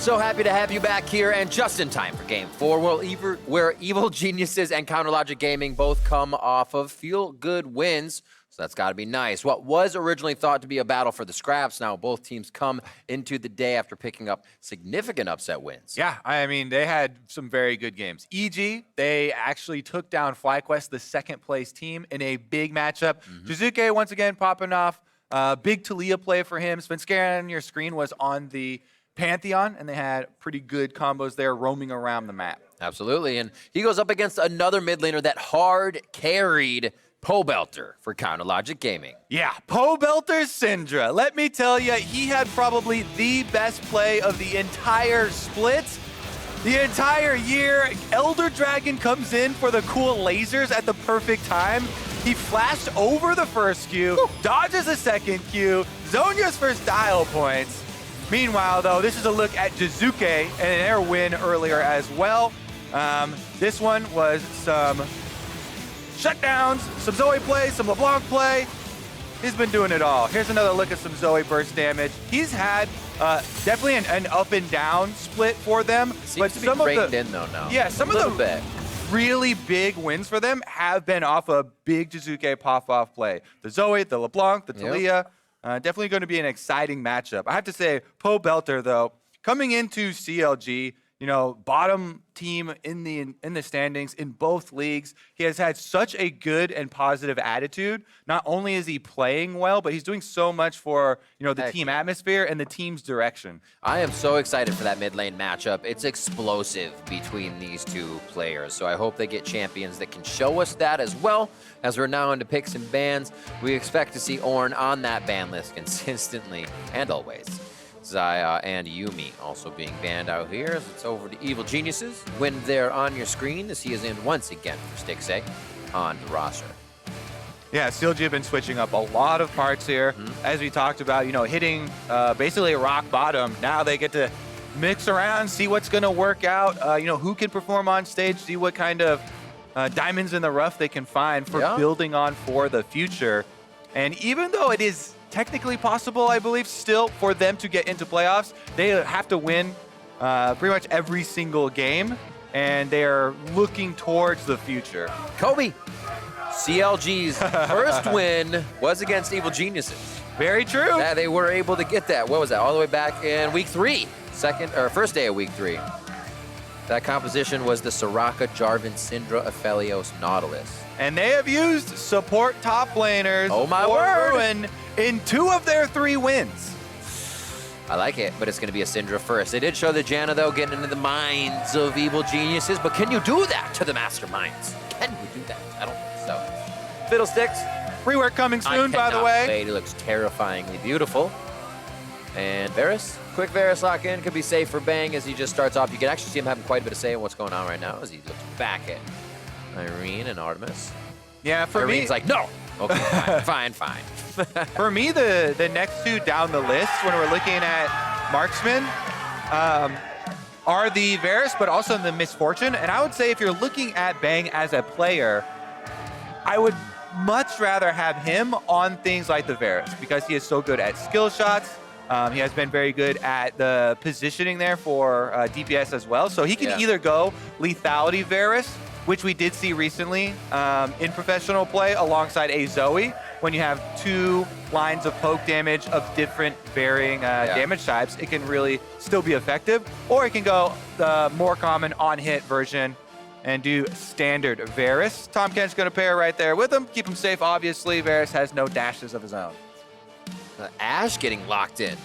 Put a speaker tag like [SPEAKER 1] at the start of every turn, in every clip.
[SPEAKER 1] So happy to have you back here, and just in time for Game 4, where Evil Geniuses and Counter Logic Gaming both come off of feel-good wins. So that's got to be nice. What was originally thought to be a battle for the scraps, now both teams come into the day after picking up significant upset wins.
[SPEAKER 2] Yeah, I mean, they had some very good games. EG, they actually took down FlyQuest, the second-place team, in a big matchup. Jiizuke, once again, popping off. Big Talia play for him. Svenskeren on your screen was on the Pantheon, and they had pretty good combos there roaming around the map.
[SPEAKER 1] Absolutely, and he goes up against another mid laner that hard carried Pobelter for Counter Logic Gaming.
[SPEAKER 2] Yeah, Pobelter Syndra. Let me tell you, he had probably the best play of the entire split. The entire year, Elder Dragon comes in for the cool lasers at the perfect time. He flashed over the first Q, dodges the second Q, Zhonya's first dial points. Meanwhile, though, this is a look at Jiizuke and their win earlier as well. This one was some shutdowns, some Zoe play, some LeBlanc play. He's been doing it all. Here's another look at some Zoe burst damage. He's had definitely an up and down split for them.
[SPEAKER 1] Seems to be reined in though now.
[SPEAKER 2] Yeah, some of the really big wins for them have been off a big Jiizuke pop-off play. The Zoe, the LeBlanc, the Talia. Definitely going to be an exciting matchup. I have to say, Pobelter, though, coming into CLG, you know, bottom team in the standings in both leagues. He has had such a good and positive attitude. Not only is he playing well, but he's doing so much for, you know, the team atmosphere and the team's direction.
[SPEAKER 1] I am so excited for that mid lane matchup. It's explosive between these two players. So I hope they get champions that can show us that as well. As we're now into picks and bans, we expect to see Ornn on that ban list consistently and always. Xayah and Yuumi also being banned out here as it's over to Evil Geniuses. When they're on your screen, as he is in once again for Stixxay on the roster.
[SPEAKER 2] Yeah, CLG have been switching up a lot of parts here. As we talked about, you know, hitting basically a rock bottom. Now they get to mix around, see what's going to work out, you know, who can perform on stage, see what kind of diamonds in the rough they can find for building on for the future. And even though it is technically possible, I believe, still for them to get into playoffs, they have to win pretty much every single game, and they are looking towards the future.
[SPEAKER 1] Kobe, CLG's first win was against Evil Geniuses.
[SPEAKER 2] Very true.
[SPEAKER 1] Yeah, they were able to get that. What was that? All the way back in week 3, first day of week 3. That composition was the Soraka, Jarvan, Syndra, Aphelios, Nautilus.
[SPEAKER 2] And they have used support top laners for Ruin in 2 of their 3 wins.
[SPEAKER 1] I like it, but it's going to be a Syndra first. They did show the Janna, though, getting into the minds of Evil Geniuses, but can you do that to the masterminds? Can you do that? I don't think so. Fiddlesticks.
[SPEAKER 2] Rework coming soon, by the way.
[SPEAKER 1] Wait, he looks terrifyingly beautiful. And Varus, quick Varus lock in, could be safe for Bang as he just starts off. You can actually see him having quite a bit of say in what's going on right now as he looks back at Irene and Artemis.
[SPEAKER 2] Yeah, for
[SPEAKER 1] Irene's like, no. Okay, fine.
[SPEAKER 2] For me, the next 2 down the list when we're looking at marksman are the Varus, but also the Misfortune. And I would say if you're looking at Bang as a player, I would much rather have him on things like the Varus because he is so good at skill shots. He has been very good at the positioning there for DPS as well. So he can either go lethality Varus, which we did see recently in professional play alongside a Zoe, when you have 2 lines of poke damage of different varying damage types, it can really still be effective. Or it can go the more common on-hit version and do standard Varus. Tahm Kench going to pair right there with him. Keep him safe, obviously. Varus has no dashes of his own.
[SPEAKER 1] Ashe getting locked in.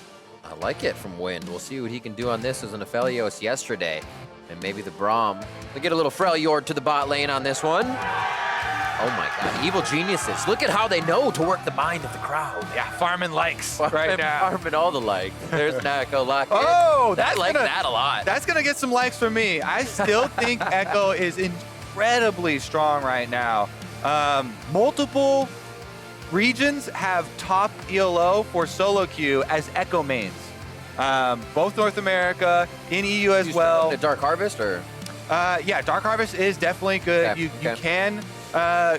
[SPEAKER 1] I like it from Wind. We'll see what he can do on this as an Aphelios yesterday. And maybe the Braum. They get a little Freljord to the bot lane on this one. Oh my god, Evil Geniuses. Look at how they know to work the mind of the crowd.
[SPEAKER 2] Yeah, farming likes right now.
[SPEAKER 1] Farming all the likes. There's an Ekko lock in.
[SPEAKER 2] Oh,
[SPEAKER 1] I like that a lot.
[SPEAKER 2] That's going to get some likes from me. I still think Ekko is incredibly strong right now. Multiple regions have top ELO for solo queue as Ekko mains. Both North America, in EU as well.
[SPEAKER 1] The Dark Harvest, or?
[SPEAKER 2] Yeah, Dark Harvest is definitely good.
[SPEAKER 1] Okay.
[SPEAKER 2] You can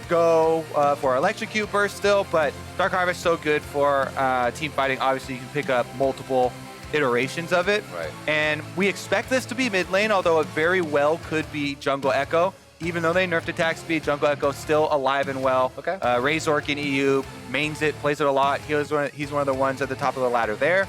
[SPEAKER 2] go for Electrocute Burst still, but Dark Harvest is so good for team fighting. Obviously, you can pick up multiple iterations of it.
[SPEAKER 1] Right.
[SPEAKER 2] And we expect this to be mid lane, although it very well could be jungle Ekko. Even though they nerfed attack speed, jungle Ekko still alive and well.
[SPEAKER 1] Okay.
[SPEAKER 2] Razork in EU, mains it, plays it a lot. He's one of the ones at the top of the ladder there.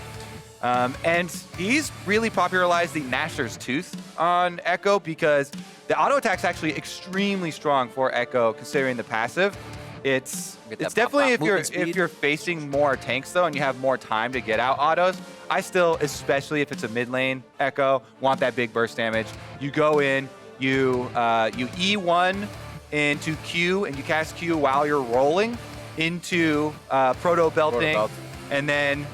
[SPEAKER 2] And he's really popularized the Gnasher's Tooth on Ekko because the auto attack's actually extremely strong for Ekko considering the passive. It's definitely if you're facing more tanks though and you have more time to get out autos. I still, especially if it's a mid lane Ekko, want that big burst damage. You go in, you E1 into Q and you cast Q while you're rolling into proto belting, and then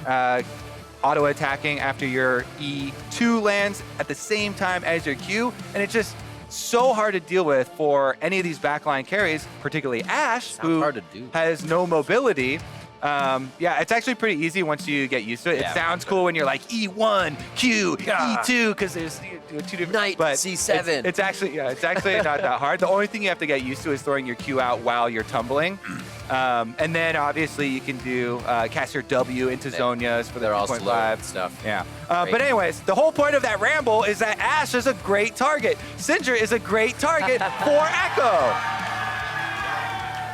[SPEAKER 2] auto attacking after your E2 lands at the same time as your Q, and it's just so hard to deal with for any of these backline carries, particularly Ashe, who has no mobility. Yeah, it's actually pretty easy once you get used to it. It sounds cool when you're like E1, Q, E2, because there's two different.
[SPEAKER 1] Knight,
[SPEAKER 2] but
[SPEAKER 1] C7.
[SPEAKER 2] It's actually not that hard. The only thing you have to get used to is throwing your Q out while you're tumbling. And then obviously you can do cast your W into Zhonya's for the 3.5
[SPEAKER 1] stuff.
[SPEAKER 2] Yeah. But anyways, the whole point of that ramble is that Ashe is a great target. Syndra is a great target for Ekko.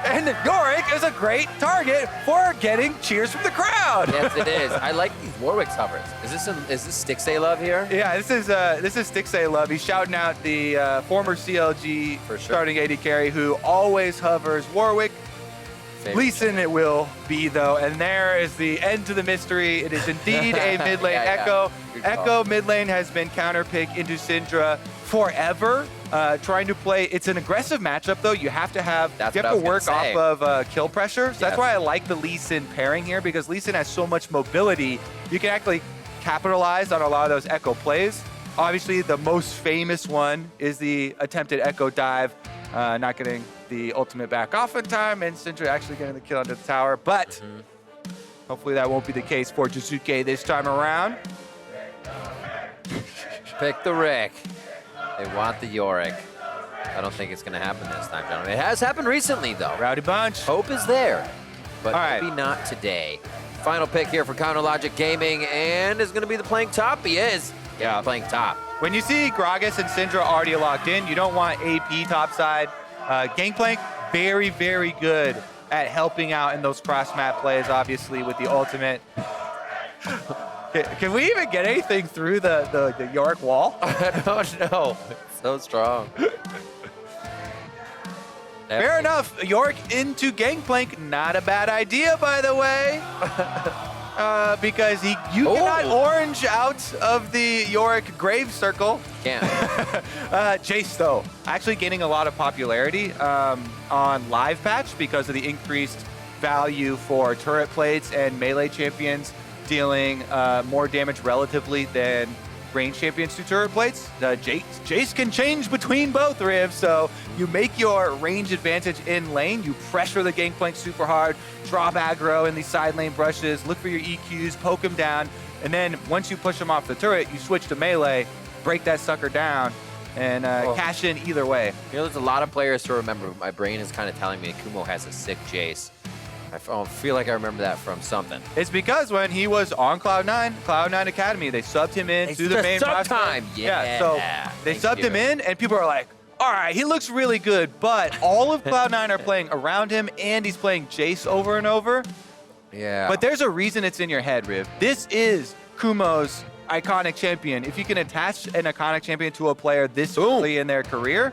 [SPEAKER 2] And Yorick is a great target for getting cheers from the crowd.
[SPEAKER 1] Yes, it is. I like these Warwick's hovers. Is this Stixay love here?
[SPEAKER 2] Yeah, this is Stixay love. He's shouting out the former CLG starting AD carry who always hovers Warwick. Lee Sin it will be though, and there is the end to the mystery. It is indeed a mid lane Ekko. Ekko mid lane has been counterpicked into Syndra forever. Trying to play, it's an aggressive matchup though. You have to work off of kill pressure. So that's why I like the Lee Sin pairing here, because Lee Sin has so much mobility. You can actually capitalize on a lot of those Ekko plays. Obviously, the most famous one is the attempted Ekko dive, not getting the ultimate back off in time, and Syndra actually getting the kill under the tower. But hopefully that won't be the case for Jiizuke this time around.
[SPEAKER 1] Pick the Rick. They want the Yorick. I don't think it's going to happen this time, gentlemen. It has happened recently, though.
[SPEAKER 2] Rowdy bunch.
[SPEAKER 1] Hope is there, but maybe not today. Final pick here for Counter Logic Gaming, and is going to be the playing top. He is. Yeah, playing top.
[SPEAKER 2] When you see Gragas and Syndra already locked in, you don't want AP topside. Gangplank, very, very good at helping out in those cross-map plays, obviously, with the ultimate. Can we even get anything through the Yorick wall?
[SPEAKER 1] I don't know. It's so strong.
[SPEAKER 2] Fair enough. Yorick into Gangplank. Not a bad idea, by the way. Because you cannot orange out of the Yorick grave circle.
[SPEAKER 1] Can't.
[SPEAKER 2] Jayce, though, actually gaining a lot of popularity on live patch because of the increased value for turret plates and melee champions dealing more damage relatively than range champions to turret plates. Jayce can change between both, Riv, so you make your range advantage in lane, you pressure the Gangplank super hard, drop aggro in these side lane brushes, look for your EQs, poke him down, and then once you push him off the turret, you switch to melee, break that sucker down, and cash in either way.
[SPEAKER 1] You know, there's a lot of players to remember. My brain is kind of telling me Kumo has a sick Jayce. I feel like I remember that from something.
[SPEAKER 2] It's because when he was on Cloud9 Academy, they subbed him in to the main roster. So they subbed him in, and people are like, all right, he looks really good, but all of Cloud9 are playing around him, and he's playing Jayce over and over.
[SPEAKER 1] Yeah.
[SPEAKER 2] But there's a reason it's in your head, Riv. This is Kumo's iconic champion. If you can attach an iconic champion to a player this early in their career,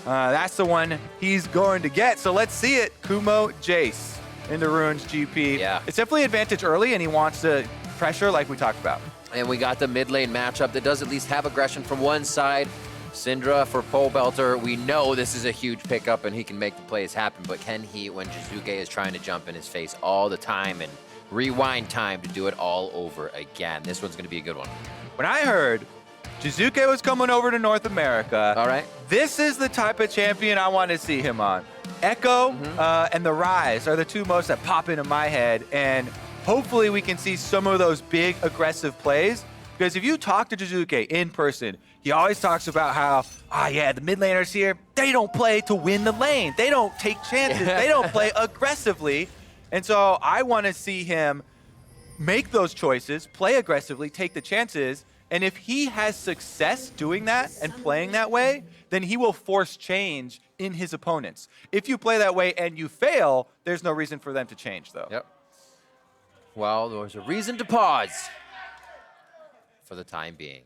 [SPEAKER 2] that's the one he's going to get. So let's see it. Kumo Jayce into Ruins GP.
[SPEAKER 1] Yeah.
[SPEAKER 2] It's definitely advantage early, and he wants to pressure like we talked about.
[SPEAKER 1] And we got the mid lane matchup that does at least have aggression from one side. Syndra for Pobelter. We know this is a huge pickup and he can make the plays happen, but can he when Jiizuke is trying to jump in his face all the time and rewind time to do it all over again? This one's going to be a good one.
[SPEAKER 2] When I heard Jiizuke was coming over to North America,
[SPEAKER 1] all right,
[SPEAKER 2] this is the type of champion I want to see him on. Ekko and the Rise are the two most that pop into my head, and hopefully we can see some of those big aggressive plays, because if you talk to Jiizuke in person, he always talks about how, the mid laners here, they don't play to win the lane. They don't take chances. They don't play aggressively. And so I want to see him make those choices, play aggressively, take the chances, and if he has success doing that and playing that way, then he will force change in his opponents. If you play that way and you fail, there's no reason for them to change, though.
[SPEAKER 1] Yep. Well, there was a reason to pause for the time being.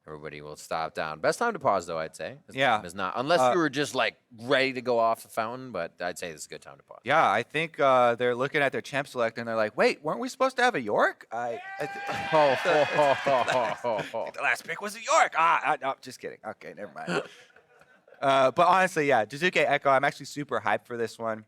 [SPEAKER 1] Everybody will stop down. Best time to pause, though, I'd say.
[SPEAKER 2] Yeah.
[SPEAKER 1] Is not, unless you were just like ready to go off the fountain, but I'd say this is a good time to pause.
[SPEAKER 2] Yeah, I think they're looking at their champ select and they're like, wait, weren't we supposed to have a York? I think the last pick was a York. No, just kidding. Okay, never mind. But honestly, yeah, Jiizuke Ekko, I'm actually super hyped for this one.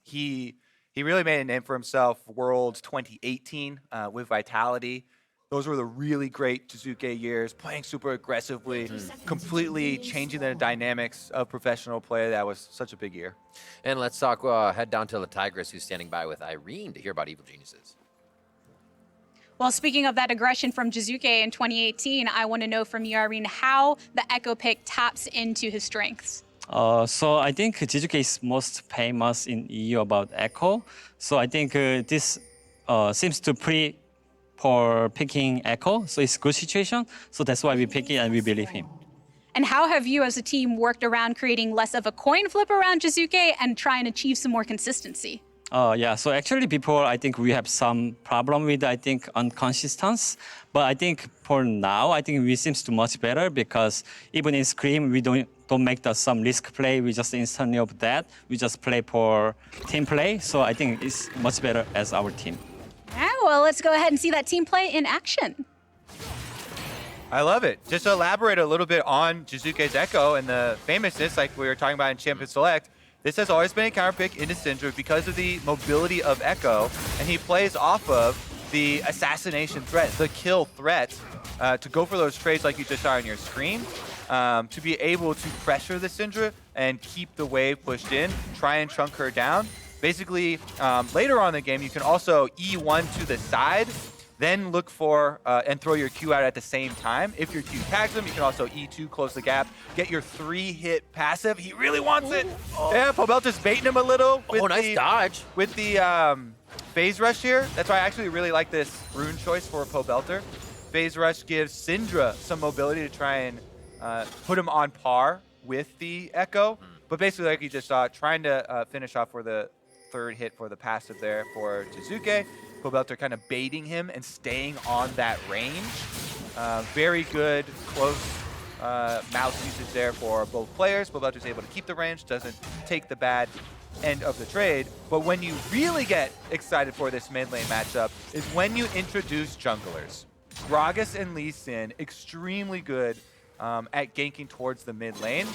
[SPEAKER 2] He really made a name for himself, Worlds 2018 with Vitality. Those were the really great Jiizuke years, playing super aggressively, completely changing the dynamics of professional play. That was such a big year.
[SPEAKER 1] And let's talk, head down to the Tigress, who's standing by with Irene to hear about Evil Geniuses.
[SPEAKER 3] Well, speaking of that aggression from Jiizuke in 2018, I want to know from you, Irene, how the Ekko pick taps into his strengths.
[SPEAKER 4] So I think Jiizuke is most famous in EU about Ekko. So I think this seems to pretty for picking Ekko. So it's a good situation. So that's why we pick it and we believe him.
[SPEAKER 3] And how have you as a team worked around creating less of a coin flip around Jiizuke and try and achieve some more consistency?
[SPEAKER 4] Yeah, so actually before I think we have some problem with inconsistency, but I think for now I think we seems to much better because even in Scream we don't make some risk play. We just instantly of that. We just play for team play. So I think it's much better as our team.
[SPEAKER 3] Yeah, well, let's go ahead and see that team play in action.
[SPEAKER 2] I love it. Just to elaborate a little bit on Jiizuke's Ekko and the famousness, like we were talking about in Champion Select, this has always been a counter pick into Syndra because of the mobility of Ekko, and he plays off of the assassination threat, the kill threat, to go for those trades like you just saw on your screen, to be able to pressure the Syndra and keep the wave pushed in, try and chunk her down. Basically, later on in the game, you can also E1 to the side, then look for and throw your Q out at the same time. If your Q tags him, you can also E2, close the gap, get your 3-hit passive. He really wants it. Oh. Yeah, Pobelter's baiting him a little. With
[SPEAKER 1] nice dodge.
[SPEAKER 2] With the phase rush here. That's why I actually really like this rune choice for Pobelter. Phase rush gives Syndra some mobility to try and put him on par with the Ekko. But basically, like you just saw, trying to finish off for the third hit for the passive there for Jiizuke. Pobelter kind of baiting him and staying on that range. Very good close mouse usage there for both players. Pobelter's able to keep the range, doesn't take the bad end of the trade. But when you really get excited for this mid lane matchup is when you introduce junglers. Gragas and Lee Sin, extremely good at ganking towards the mid lane.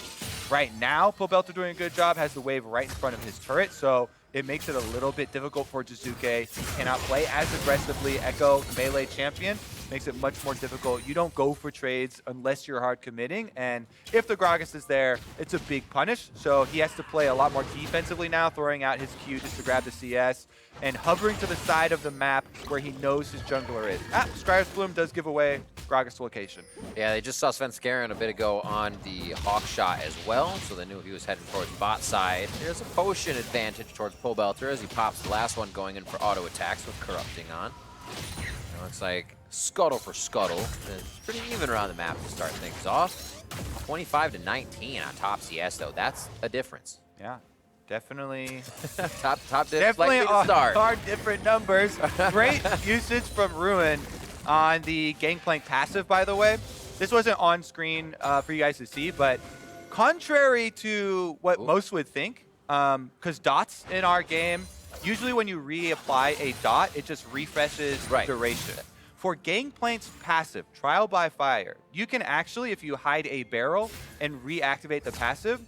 [SPEAKER 2] Right now, Pobelter doing a good job, has the wave right in front of his turret, so it makes it a little bit difficult for Jiizuke. He cannot play as aggressively. Ekko, melee champion, makes it much more difficult. You don't go for trades unless you're hard committing, and if the Gragas is there, it's a big punish, so he has to play a lot more defensively now, throwing out his Q just to grab the CS, and hovering to the side of the map where he knows his jungler is. Scryer's Bloom does give away Gragas' location.
[SPEAKER 1] Yeah, they just saw Svenskeren a bit ago on the Hawk shot as well, so they knew he was heading towards bot side. There's a potion advantage towards Pobelter as he pops the last one, going in for auto attacks with Corrupting on. It looks like scuttle for scuttle. It's pretty even around the map to start things off. 25 to 19 on top CS though. That's a difference.
[SPEAKER 2] Yeah, definitely.
[SPEAKER 1] top
[SPEAKER 2] Definitely
[SPEAKER 1] are
[SPEAKER 2] different numbers. Great usage from Ruin on the Gangplank passive, by the way. This wasn't on screen for you guys to see, but contrary to what most would think, because dots in our game, usually when you reapply a dot, it just refreshes duration. For Gangplank's passive, Trial by Fire, you can actually, if you hide a barrel and reactivate the passive,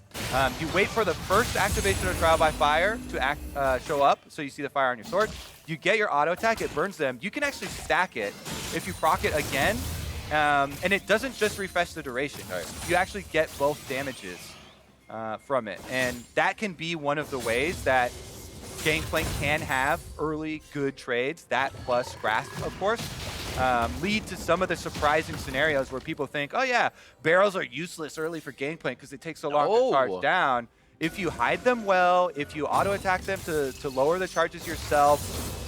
[SPEAKER 2] you wait for the first activation of Trial by Fire to show up, so you see the fire on your sword. You get your auto attack, it burns them. You can actually stack it if you proc it again, and it doesn't just refresh the duration. You actually get both damages from it, and that can be one of the ways that Gangplank can have early good trades, that plus Grasp, of course, lead to some of the surprising scenarios where people think, oh yeah, barrels are useless early for Gangplank because it takes so long to charge down. If you hide them well, if you auto-attack them to lower the charges yourself,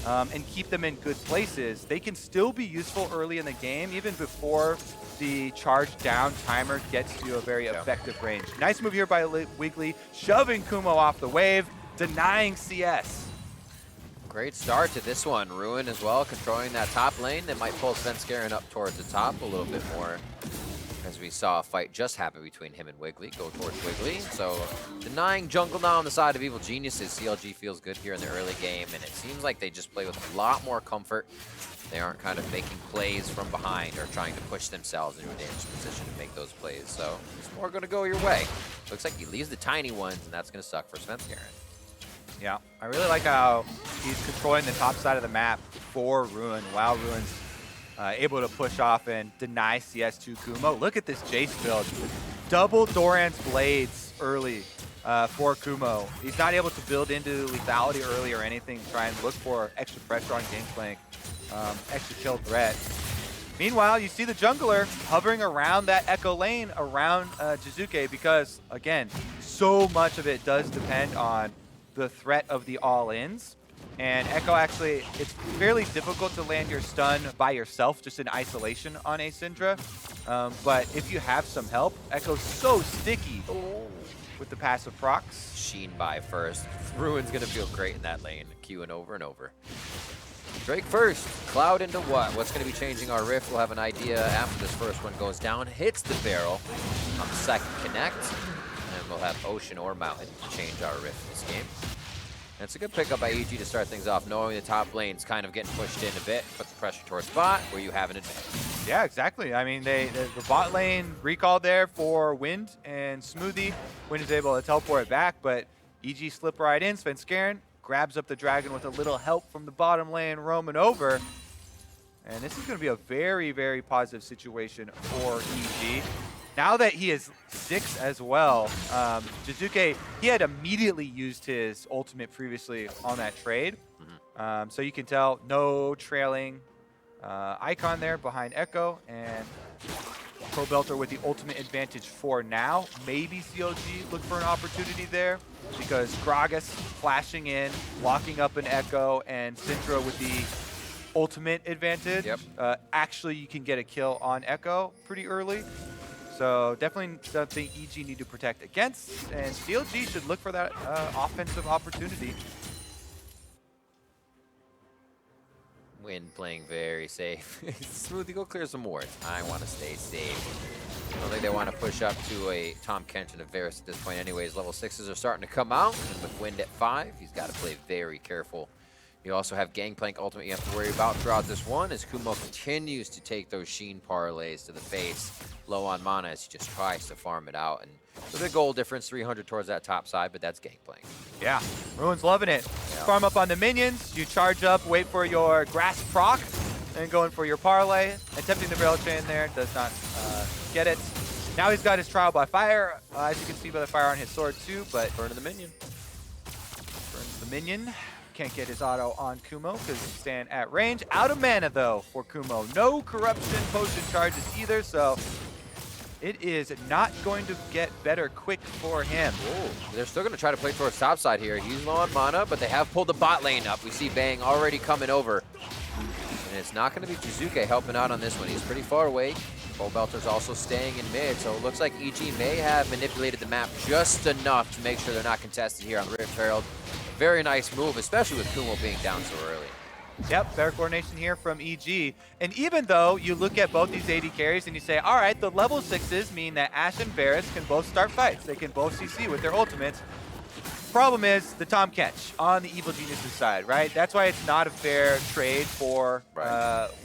[SPEAKER 2] and keep them in good places, they can still be useful early in the game, even before the charge down timer gets to a very effective range. Nice move here by Wiggily, shoving Kumo off the wave, denying CS.
[SPEAKER 1] Great start to this one. Ruin as well, controlling that top lane. That might pull Svenskeren up towards the top a little bit more, as we saw a fight just happen between him and Wiggily. Go towards Wiggily. So denying jungle now on the side of Evil Geniuses. CLG feels good here in the early game, and it seems like they just play with a lot more comfort. They aren't kind of making plays from behind or trying to push themselves into a dangerous position to make those plays. So it's more going to go your way. Looks like he leaves the tiny ones, and that's going to suck for Svenskeren.
[SPEAKER 2] Yeah, I really like how he's controlling the top side of the map for Ruin, while Ruin's able to push off and deny CS to Kumo. Look at this Jayce build. Double Doran's Blades early for Kumo. He's not able to build into lethality early or anything, try and look for extra pressure on Gangplank, extra kill threat. Meanwhile, you see the jungler hovering around that Ekko lane around Jiizuke because, again, so much of it does depend on the threat of the all-ins. And Ekko actually, it's fairly difficult to land your stun by yourself, just in isolation on a Syndra. But if you have some help, Ekko's so sticky with the passive procs.
[SPEAKER 1] Sheen by first. Ruin's going to feel great in that lane, queuing over and over. Drake first. Cloud into what? What's going to be changing our rift? We'll have an idea after this first one goes down. Hits the barrel on the second connect. And we'll have Ocean or Mountain to change our rift this game. And it's a good pickup by EG to start things off, knowing the top lane's kind of getting pushed in a bit. Put the pressure towards bot, where you have an advantage.
[SPEAKER 2] Yeah, exactly. I mean, the bot lane recall there for Wind and Smoothie. Wind is able to teleport it back, but EG slip right in. Svenskeren grabs up the dragon with a little help from the bottom lane, roaming over. And this is going to be a very, very positive situation for EG. Now that he is 6 as well, Jiizuke, he had immediately used his ultimate previously on that trade. So you can tell no trailing icon there behind Ekko, and Pobelter with the ultimate advantage for now. Maybe CLG look for an opportunity there because Gragas flashing in, locking up an Ekko, and Syndra with the ultimate advantage.
[SPEAKER 1] Yep.
[SPEAKER 2] Actually, you can get a kill on Ekko pretty early. So definitely something EG need to protect against, and CLG should look for that offensive opportunity.
[SPEAKER 1] Wind playing very safe. Smoothie, go clear some wards. I want to stay safe. I don't think they want to push up to a Tahm, Kench, and a Varus at this point anyways. Level 6s are starting to come out, and with Wind at 5, he's got to play very careful. You also have Gangplank ultimate you have to worry about throughout this one as Kumo continues to take those Sheen parlays to the face. Low on mana as he just tries to farm it out. And with a goal difference, 300 towards that top side, but that's Gangplank.
[SPEAKER 2] Yeah, Ruin's loving it. Yeah. Farm up on the minions, you charge up, wait for your grass proc, and going for your parlay. Attempting the barrel chain there, does not get it. Now he's got his trial by fire, as you can see by the fire on his sword too, but
[SPEAKER 1] Burning the minion.
[SPEAKER 2] Burns the minion. Can't get his auto on Kumo because he's staying at range. Out of mana though for Kumo. No corruption potion charges either, so it is not going to get better quick for him.
[SPEAKER 1] Ooh, they're still going to try to play towards top side here. He's low on mana, but they have pulled the bot lane up. We see Bang already coming over. And it's not going to be Jiizuke helping out on this one. He's pretty far away. Pobelter's also staying in mid, so it looks like EG may have manipulated the map just enough to make sure they're not contested here on the Rift Herald. Very nice move, especially with Kumo being down so early.
[SPEAKER 2] Yep, better coordination here from EG. And even though you look at both these AD carries and you say, all right, the level 6s mean that Ashe and Varus can both start fights. They can both CC with their ultimates. Problem is the Tahm, Kench on the Evil Geniuses side, right? That's why it's not a fair trade for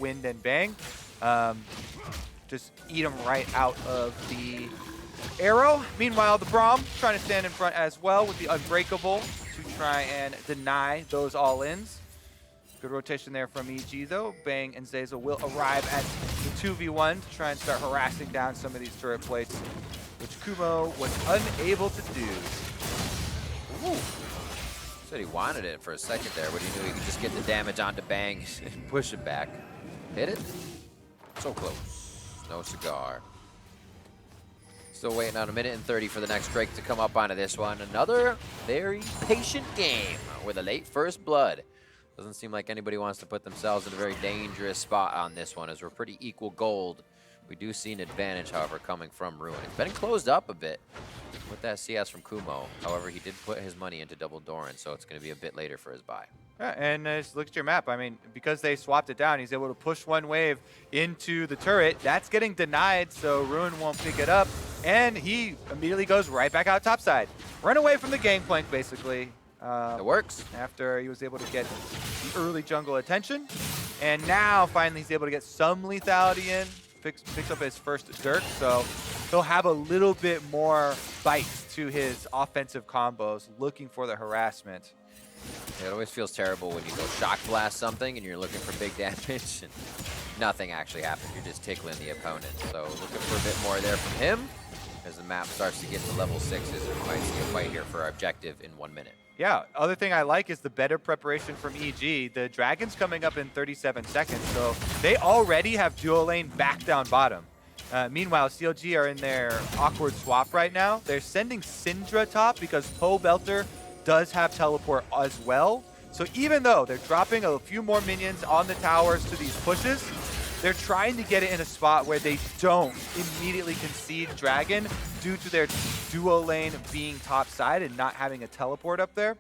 [SPEAKER 2] Wind and Bang. Just eat them right out of the arrow. Meanwhile, the Braum trying to stand in front as well with the Unbreakable to try and deny those all-ins. Good rotation there from EG though. Bang and Zeyzal will arrive at the 2v1 to try and start harassing down some of these turret plates, which Kumo was unable to do.
[SPEAKER 1] Ooh. Said he wanted it for a second there, but he knew he could just get the damage onto Bang and push it back. Hit it? So close. No cigar. Still waiting on 1:30 for the next Drake to come up onto this one. Another very patient game with a late first blood. Doesn't seem like anybody wants to put themselves in a very dangerous spot on this one, as we're pretty equal gold. We do see an advantage, however, coming from Ruin. It's been closed up a bit with that CS from Kumo. However, he did put his money into double Doran, so it's going to be a bit later for his buy.
[SPEAKER 2] Yeah, and just look at your map. I mean, because they swapped it down, he's able to push one wave into the turret. That's getting denied, so Ruin won't pick it up. And he immediately goes right back out topside. Run away from the Gangplank, basically.
[SPEAKER 1] It works.
[SPEAKER 2] After he was able to get the early jungle attention. And now, finally, he's able to get some lethality in. Picks up his first Dirk, so he'll have a little bit more bite to his offensive combos, looking for the harassment.
[SPEAKER 1] It always feels terrible when you go shock blast something and you're looking for big damage and nothing actually happens. You're just tickling the opponent. So looking for a bit more there from him as the map starts to get to level 6s. We might see a fight here for our objective in 1 minute.
[SPEAKER 2] Yeah, other thing I like is the better preparation from EG. The Dragon's coming up in 37 seconds, so they already have dual lane back down bottom. Meanwhile, CLG are in their awkward swap right now. They're sending Syndra top because Pobelter does have teleport as well. So even though they're dropping a few more minions on the towers to these pushes, they're trying to get it in a spot where they don't immediately concede Dragon due to their duo lane being top side and not having a teleport up there.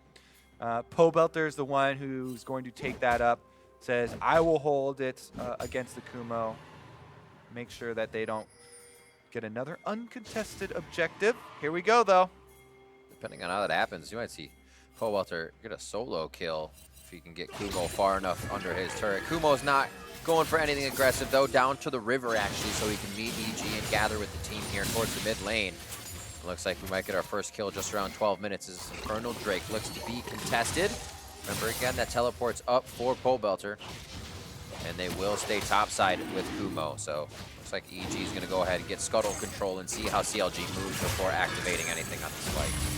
[SPEAKER 2] Pobelter is the one who's going to take that up. Says, I will hold it against the Kumo. Make sure that they don't get another uncontested objective. Here we go, though.
[SPEAKER 1] Depending on how that happens, you might see Pobelter get a solo kill if he can get Kumo far enough under his turret. Kumo's not going for anything aggressive, though, down to the river, actually, so he can meet EG and gather with the team here towards the mid lane. It looks like we might get our first kill just around 12 minutes as Infernal Drake looks to be contested. Remember, again, that teleports up for Pobelter, and they will stay topside with Kumo. So looks like EG is going to go ahead and get scuttle control and see how CLG moves before activating anything on this fight.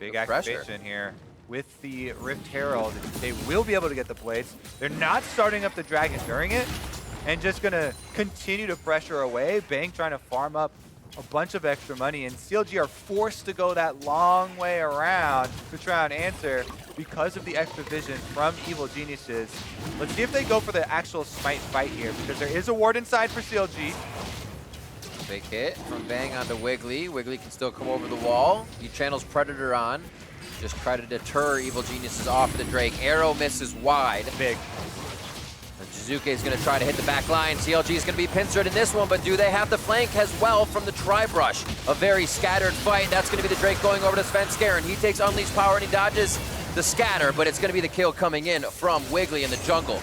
[SPEAKER 2] Big activation here with the Rift Herald. They will be able to get the blades. They're not starting up the Dragon during it and just going to continue to pressure away. Bang trying to farm up a bunch of extra money, and CLG are forced to go that long way around to try and answer because of the extra vision from Evil Geniuses. Let's see if they go for the actual smite fight here, because there is a ward inside for CLG.
[SPEAKER 1] Big hit from Bang onto Wiggily. Wiggily can still come over the wall. He channels Predator on. Just try to deter Evil Geniuses off the Drake. Arrow misses wide.
[SPEAKER 2] Big.
[SPEAKER 1] And Jiizuke is going to try to hit the back line. CLG is going to be pincered in this one, but do they have the flank as well from the Tri-Brush? A very scattered fight. That's going to be the Drake going over to Svenskeren. He takes Unleashed Power and he dodges the scatter, but it's going to be the kill coming in from Wiggily in the jungle.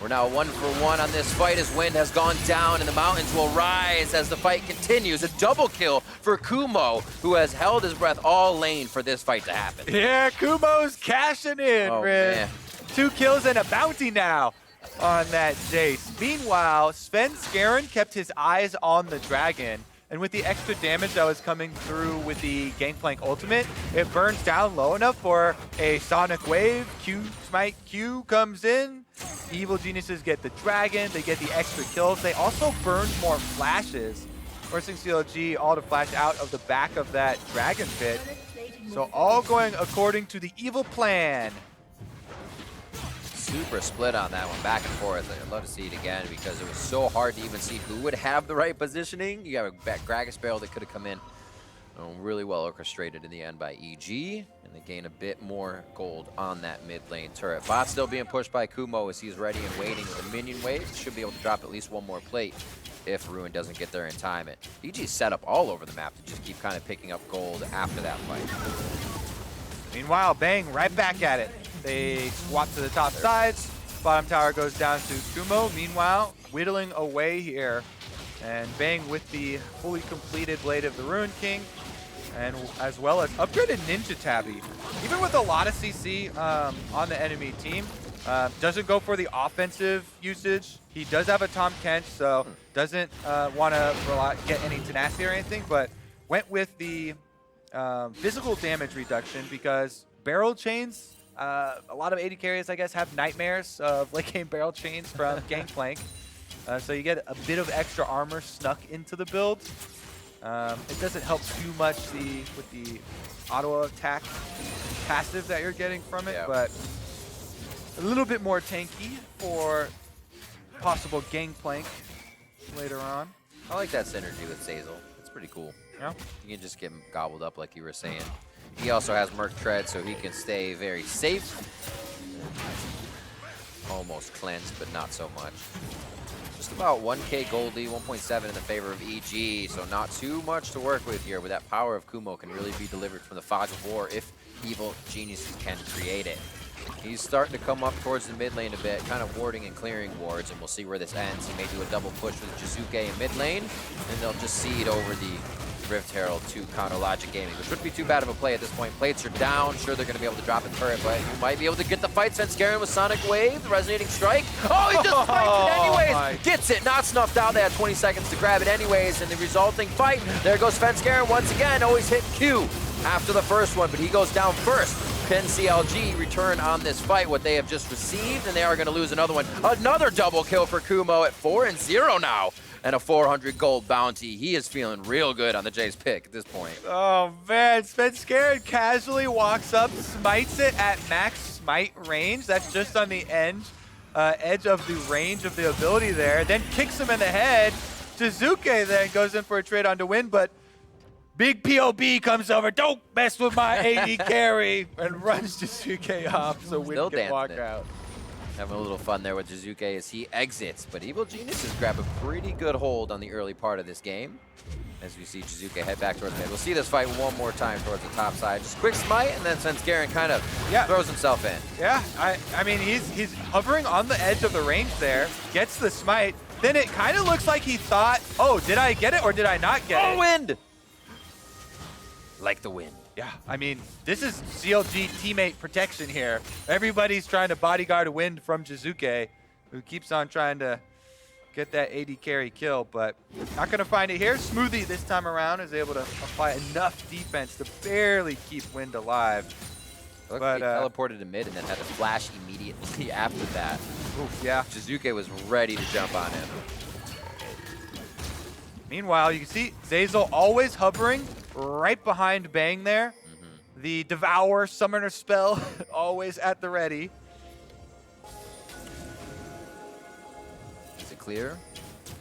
[SPEAKER 1] We're now 1-for-1 on this fight as wind has gone down and the mountains will rise as the fight continues. A double kill for Kumo, who has held his breath all lane for this fight to happen.
[SPEAKER 2] Yeah, Kumo's cashing in, Riz.
[SPEAKER 1] Man.
[SPEAKER 2] 2 kills and a bounty now on that Jayce. Meanwhile, Svenskeren kept his eyes on the Dragon, and with the extra damage that was coming through with the Gangplank ultimate, it burns down low enough for a Sonic Wave. Smite Q comes in. Evil Geniuses get the Dragon. They get the extra kills. They also burned more flashes, forcing CLG all to flash out of the back of that Dragon pit. So all going according to the evil plan.
[SPEAKER 1] Super split on that one, back and forth. I'd love to see it again because it was so hard to even see who would have the right positioning. You have a Gragas barrel that could have come in really well orchestrated in the end by EG, and they gain a bit more gold on that mid lane turret. Bot still being pushed by Kumo as he's ready and waiting with a minion wave. Should be able to drop at least one more plate if Ruin doesn't get there in time. EG's set up all over the map to just keep kind of picking up gold after that fight.
[SPEAKER 2] Meanwhile, Bang right back at it. They swap to the top sides. Bottom tower goes down to Kumo. Meanwhile, whittling away here. And Bang with the fully completed Blade of the Ruin King. And as well as upgraded Ninja Tabby. Even with a lot of CC on the enemy team, doesn't go for the offensive usage. He does have a Tahm Kench, so doesn't want to get any tenacity or anything, but went with the physical damage reduction because barrel chains, a lot of AD carriers, I guess, have nightmares of late game barrel chains from Gangplank. So you get a bit of extra armor snuck into the build. It doesn't help too much with the auto attack passive that you're getting from it,
[SPEAKER 1] Yeah.
[SPEAKER 2] but a little bit more tanky for possible Gangplank later on.
[SPEAKER 1] I like that synergy with Zeyzal. It's pretty cool.
[SPEAKER 2] Yeah.
[SPEAKER 1] You can just get him gobbled up like you were saying. He also has Merc Tread, so he can stay very safe. Almost cleansed, but not so much. Just about 1k Goldie, 1.7 in the favor of EG, so not too much to work with here, but that power of Kumo can really be delivered from the Fog of War if Evil Geniuses can create it. He's starting to come up towards the mid lane a bit, kind of warding and clearing wards, and we'll see where this ends. He may do a double push with Jiizuke in mid lane, and they'll just seed over the Rift Herald to counter Logic Gaming, which wouldn't be too bad of a play at this point. Plates are down. Sure, they're going to be able to drop a turret, but you might be able to get the fight. Svenskeren with Sonic Wave, the Resonating Strike. Oh, he just fights it anyways. Gets it, not snuffed out. They had 20 seconds to grab it anyways, and the resulting fight. There goes Svenskeren once again, always hit Q after the first one, but he goes down first. Can CLG return on this fight what they have just received, and they are going to lose another one. Another double kill for Kumo at 4-0 now, and a 400 gold bounty. He is feeling real good on the Jayce pick at this point.
[SPEAKER 2] Oh man, Svenskeren casually walks up, smites it at max smite range. That's just on the edge of the range of the ability there. Then kicks him in the head. Jiizuke then goes in for a trade on to win, but big POB comes over, don't mess with my AD carry, and runs Jiizuke off so Win can walk out.
[SPEAKER 1] Having a little fun there with Jiizuke as he exits, but Evil Geniuses grab a pretty good hold on the early part of this game. As we see Jiizuke head back towards mid. We'll see this fight one more time towards the top side. Just quick smite, and then Svenskeren kind of throws himself in.
[SPEAKER 2] Yeah, I mean, he's hovering on the edge of the range there, gets the smite, then it kind of looks like he thought, oh, did I get it or did I not get it?
[SPEAKER 1] Oh, wind! Like the wind.
[SPEAKER 2] Yeah, I mean, this is CLG teammate protection here. Everybody's trying to bodyguard a wind from Jiizuke, who keeps on trying to get that AD carry kill, but not going to find it here. Smoothie this time around is able to apply enough defense to barely keep Wind alive.
[SPEAKER 1] Look,
[SPEAKER 2] But
[SPEAKER 1] he teleported to mid and then had to flash immediately after that.
[SPEAKER 2] Oof, yeah.
[SPEAKER 1] Jiizuke was ready to jump on him.
[SPEAKER 2] Meanwhile, you can see Zeyzal always hovering right behind Bang there. The Devour Summoner spell always at the ready.
[SPEAKER 1] Is it clear?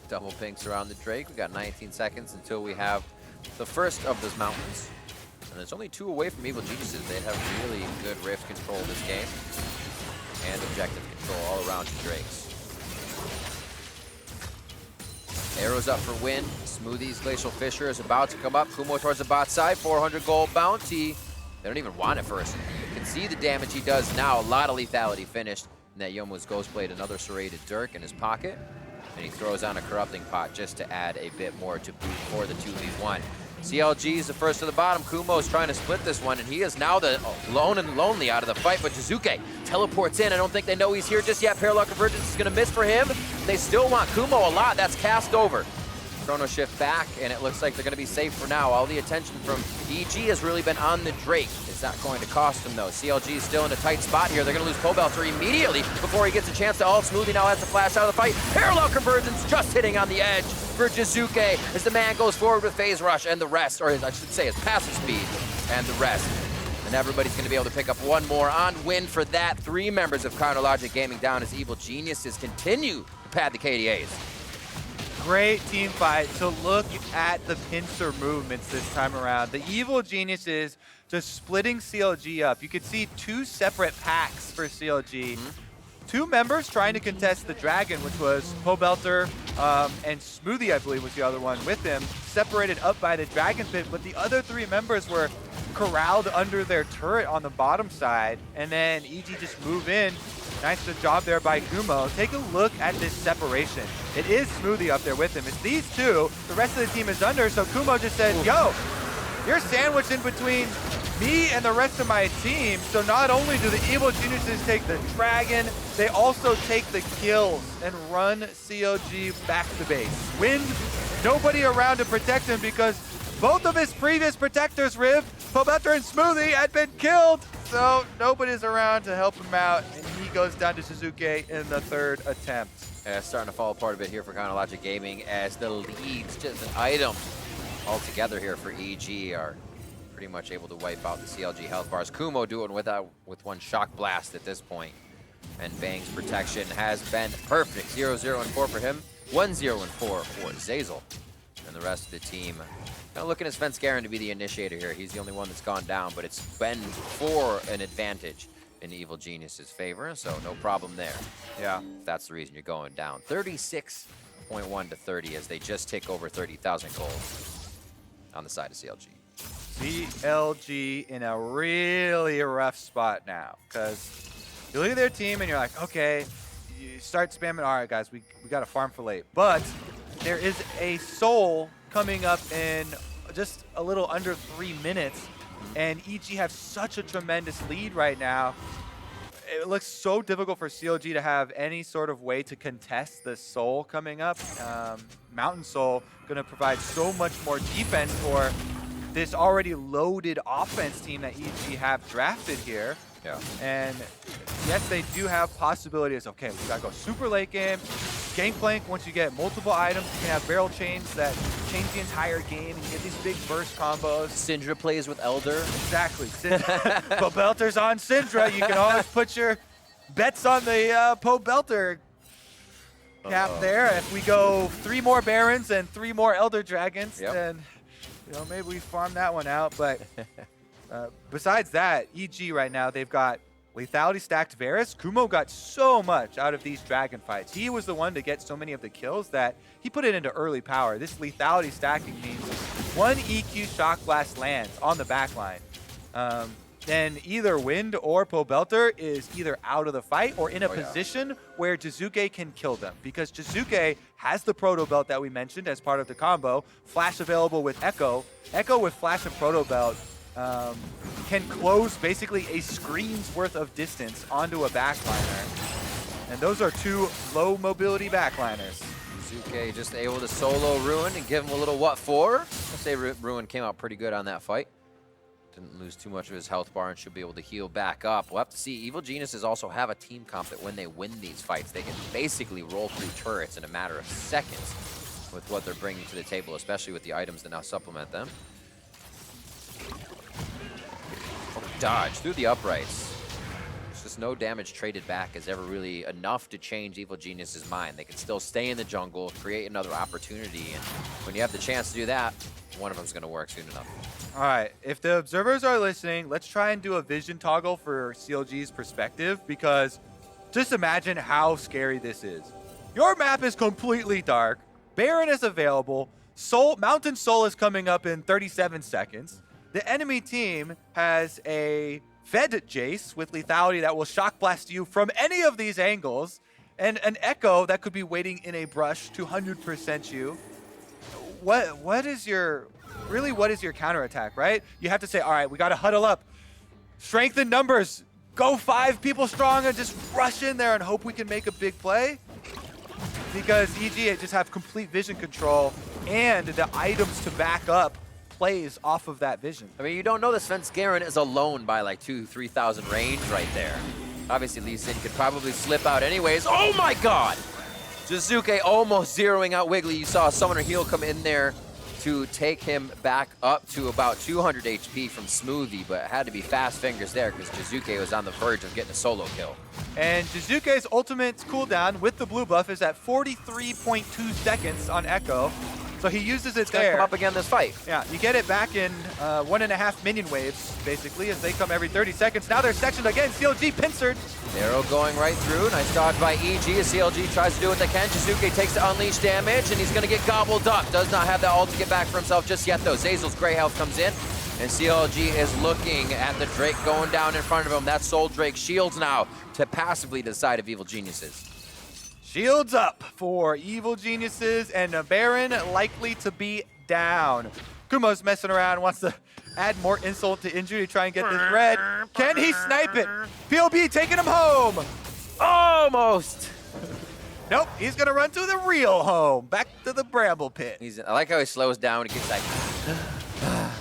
[SPEAKER 1] Double pinks around the Drake. We got 19 seconds until we have the first of those mountains. And there's only 2 away from Evil Geniuses. They have really good rift control this game. And objective control all around the Drakes. Arrows up for Win. Smoothie's Glacial Fissure is about to come up. Kumo towards the bot side. 400 gold bounty. They don't even want it first. You can see the damage he does now. A lot of lethality finished. And that Yomu's Ghostblade, another serrated Dirk in his pocket. And he throws on a Corrupting Pot just to add a bit more to boot for the 2v1. CLG is the first to the bottom. Kumo is trying to split this one, and he is now the lone and lonely out of the fight, but Jiizuke teleports in. I don't think they know he's here just yet. Parallel Convergence is going to miss for him. They still want Kumo a lot. That's cast over. Chrono Shift back, and it looks like they're going to be safe for now. All the attention from EG has really been on the Drake. It's not going to cost them, though. CLG is still in a tight spot here. They're going to lose Pobelter immediately before he gets a chance to ult. Smoothie now has to flash out of the fight. Parallel Convergence just hitting on the edge for Jiizuke as the man goes forward with Phase Rush and the rest, or I should say his passive speed and the rest. And everybody's going to be able to pick up one more on Win for that. 3 members of Counter Logic Gaming down as Evil Geniuses continue to pad the KDAs.
[SPEAKER 2] Great team fight to look at the pincer movements this time around. The Evil Geniuses just splitting CLG up. You could see 2 separate packs for CLG. 2 members trying to contest the Dragon, which was Pobelter and Smoothie, I believe, was the other one with him, separated up by the Dragon Pit, but the other 3 members were corralled under their turret on the bottom side, and then EG just move in. Nice job there by Kumo. Take a look at this separation. It is Smoothie up there with him. It's these 2. The rest of the team is under, so Kumo just said, yo, you're sandwiched in between me and the rest of my team. So not only do the Evil Geniuses take the Dragon, they also take the kills and run CLG back to base. Wind, nobody around to protect him because both of his previous protectors, Riv, Pobelter and Smoothie, had been killed. So nobody's around to help him out, and he goes down to Jiizuke in the 3rd attempt.
[SPEAKER 1] Starting to fall apart a bit here for Counter Logic Gaming as the lead's just an item all together here for EG are pretty much able to wipe out the CLG health bars. Kumo doing with one shock blast at this point. And Bang's protection has been perfect. 0-0 and 4 for him. 1-0 and 4 for Zeyzal. And the rest of the team kind of looking at Svenskeren to be the initiator here. He's the only one that's gone down, but it's been for an advantage in Evil Genius's favor, so no problem there.
[SPEAKER 2] Yeah.
[SPEAKER 1] That's the reason you're going down. 36.1 to 30 as they just take over 30,000 gold on the side of CLG.
[SPEAKER 2] CLG in a really rough spot now, because you look at their team and you're like, okay, you start spamming, all right, guys, we got to farm for late. But there is a soul coming up in just a little under 3 minutes, and EG have such a tremendous lead right now. It looks so difficult for CLG to have any sort of way to contest the soul coming up. Mountain Soul going to provide so much more defense for this already loaded offense team that EG have drafted here.
[SPEAKER 1] Yeah.
[SPEAKER 2] And yes, they do have possibilities. Okay, we gotta go super late game. Gangplank, once you get multiple items, you can have barrel chains that change the entire game, and you get these big burst combos.
[SPEAKER 1] Syndra plays with Elder.
[SPEAKER 2] Exactly. Pobelter's on Syndra. You can always put your bets on the Pobelter cap there. If we go 3 more Barons and 3 more Elder Dragons, then maybe we farm that one out. But besides that, EG right now, they've got lethality stacked Varus. Kumo got so much out of these dragon fights. He was the one to get so many of the kills that he put it into early power. This lethality stacking means 1 EQ shock blast lands on the backline. Then either Wind or Pobelter is either out of the fight or in a position where Jiizuke can kill them, because Jiizuke has the Proto Belt that we mentioned as part of the combo. Flash available with Ekko. Ekko with Flash and Proto Belt can close basically a screen's worth of distance onto a backliner. And those are 2 low mobility backliners.
[SPEAKER 1] Jiizuke just able to solo Ruin and give him a little what for. I'll say Ruin came out pretty good on that fight. Didn't lose too much of his health bar and should be able to heal back up. We'll have to see. Evil Geniuses also have a team comp that when they win these fights, they can basically roll through turrets in a matter of seconds with what they're bringing to the table, especially with the items that now supplement them. Dodge through the uprights. It's just no damage traded back is ever really enough to change Evil Genius's mind. They can still stay in the jungle, create another opportunity, and when you have the chance to do that, one of them's going to work soon enough.
[SPEAKER 2] All right, if the observers are listening, let's try and do a vision toggle for CLG's perspective, because just imagine how scary this is. Your map is completely dark. Baron is available. Mountain Soul is coming up in 37 seconds. The enemy team has a fed Jayce with lethality that will shock blast you from any of these angles, and an Ekko that could be waiting in a brush to 100% you. What is your counterattack, right? You have to say, all right, we got to huddle up, strengthen numbers, go 5 people strong and just rush in there and hope we can make a big play. Because EG just have complete vision control and the items to back up plays off of that vision.
[SPEAKER 1] I mean, you don't know that Svenskeren is alone by like 2,000-3,000 range right there. Obviously, Lee Sin could probably slip out anyways. Oh my god! Jiizuke almost zeroing out Wiggily. You saw a summoner heal come in there to take him back up to about 200 HP from Smoothie, but it had to be fast fingers there because Jiizuke was on the verge of getting a solo kill.
[SPEAKER 2] And Jiizuke's ultimate cooldown with the blue buff is at 43.2 seconds on Ekko. So he uses it there.
[SPEAKER 1] Come up again this fight.
[SPEAKER 2] Yeah, you get it back in 1.5 minion waves, basically, as they come every 30 seconds. Now they're sectioned again. CLG pincered.
[SPEAKER 1] Arrow going right through. Nice dodge by EG as CLG tries to do what they can. Jiizuke takes the unleash damage, and he's going to get gobbled up. Does not have that ult to get back for himself just yet, though. Zeyzal's gray health comes in, and CLG is looking at the Drake going down in front of him. That Soul Drake shields now to passively the side of Evil Geniuses.
[SPEAKER 2] Shields up for Evil Geniuses, and a Baron likely to be down. Kumo's messing around, wants to add more insult to injury to try and get this red. Can he snipe it? PLB taking him home.
[SPEAKER 1] Almost.
[SPEAKER 2] Nope, he's gonna run to the real home, back to the Bramble Pit.
[SPEAKER 1] I like how he slows down and gets like, that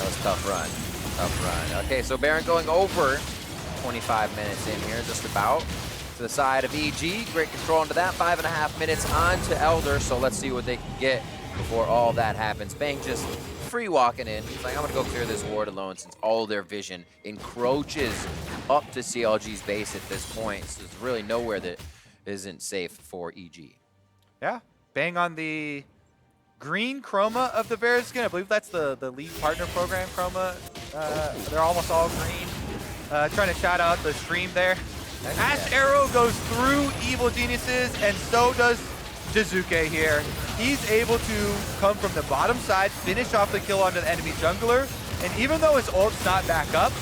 [SPEAKER 1] was a tough run, tough run. Okay, so Baron going over 25 minutes in here, just about. To the side of EG, great control into that, 5.5 minutes on to Elder, so let's see what they can get before all that happens. Bang just free walking in. He's like, I'm gonna go clear this ward alone since all their vision encroaches up to CLG's base at this point. So there's really nowhere that isn't safe for EG.
[SPEAKER 2] Yeah, Bang on the green chroma of the Varus skin. I believe that's the lead partner program chroma. They're almost all green. Trying to shout out the stream there. Ashe arrow goes through Evil Geniuses, and so does Jiizuke here. He's able to come from the bottom side, finish off the kill onto the enemy jungler, and even though his ult's not back up,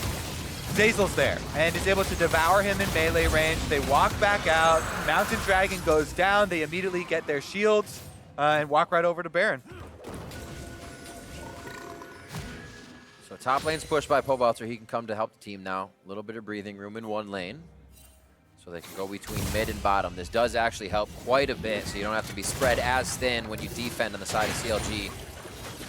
[SPEAKER 2] Zeyzal's there and is able to devour him in melee range. They walk back out, Mountain Dragon goes down, they immediately get their shields and walk right over to Baron.
[SPEAKER 1] So top lane's pushed by Pobelter. He can come to help the team now. A little bit of breathing room in one lane. So they can go between mid and bottom. This does actually help quite a bit, so you don't have to be spread as thin when you defend on the side of CLG.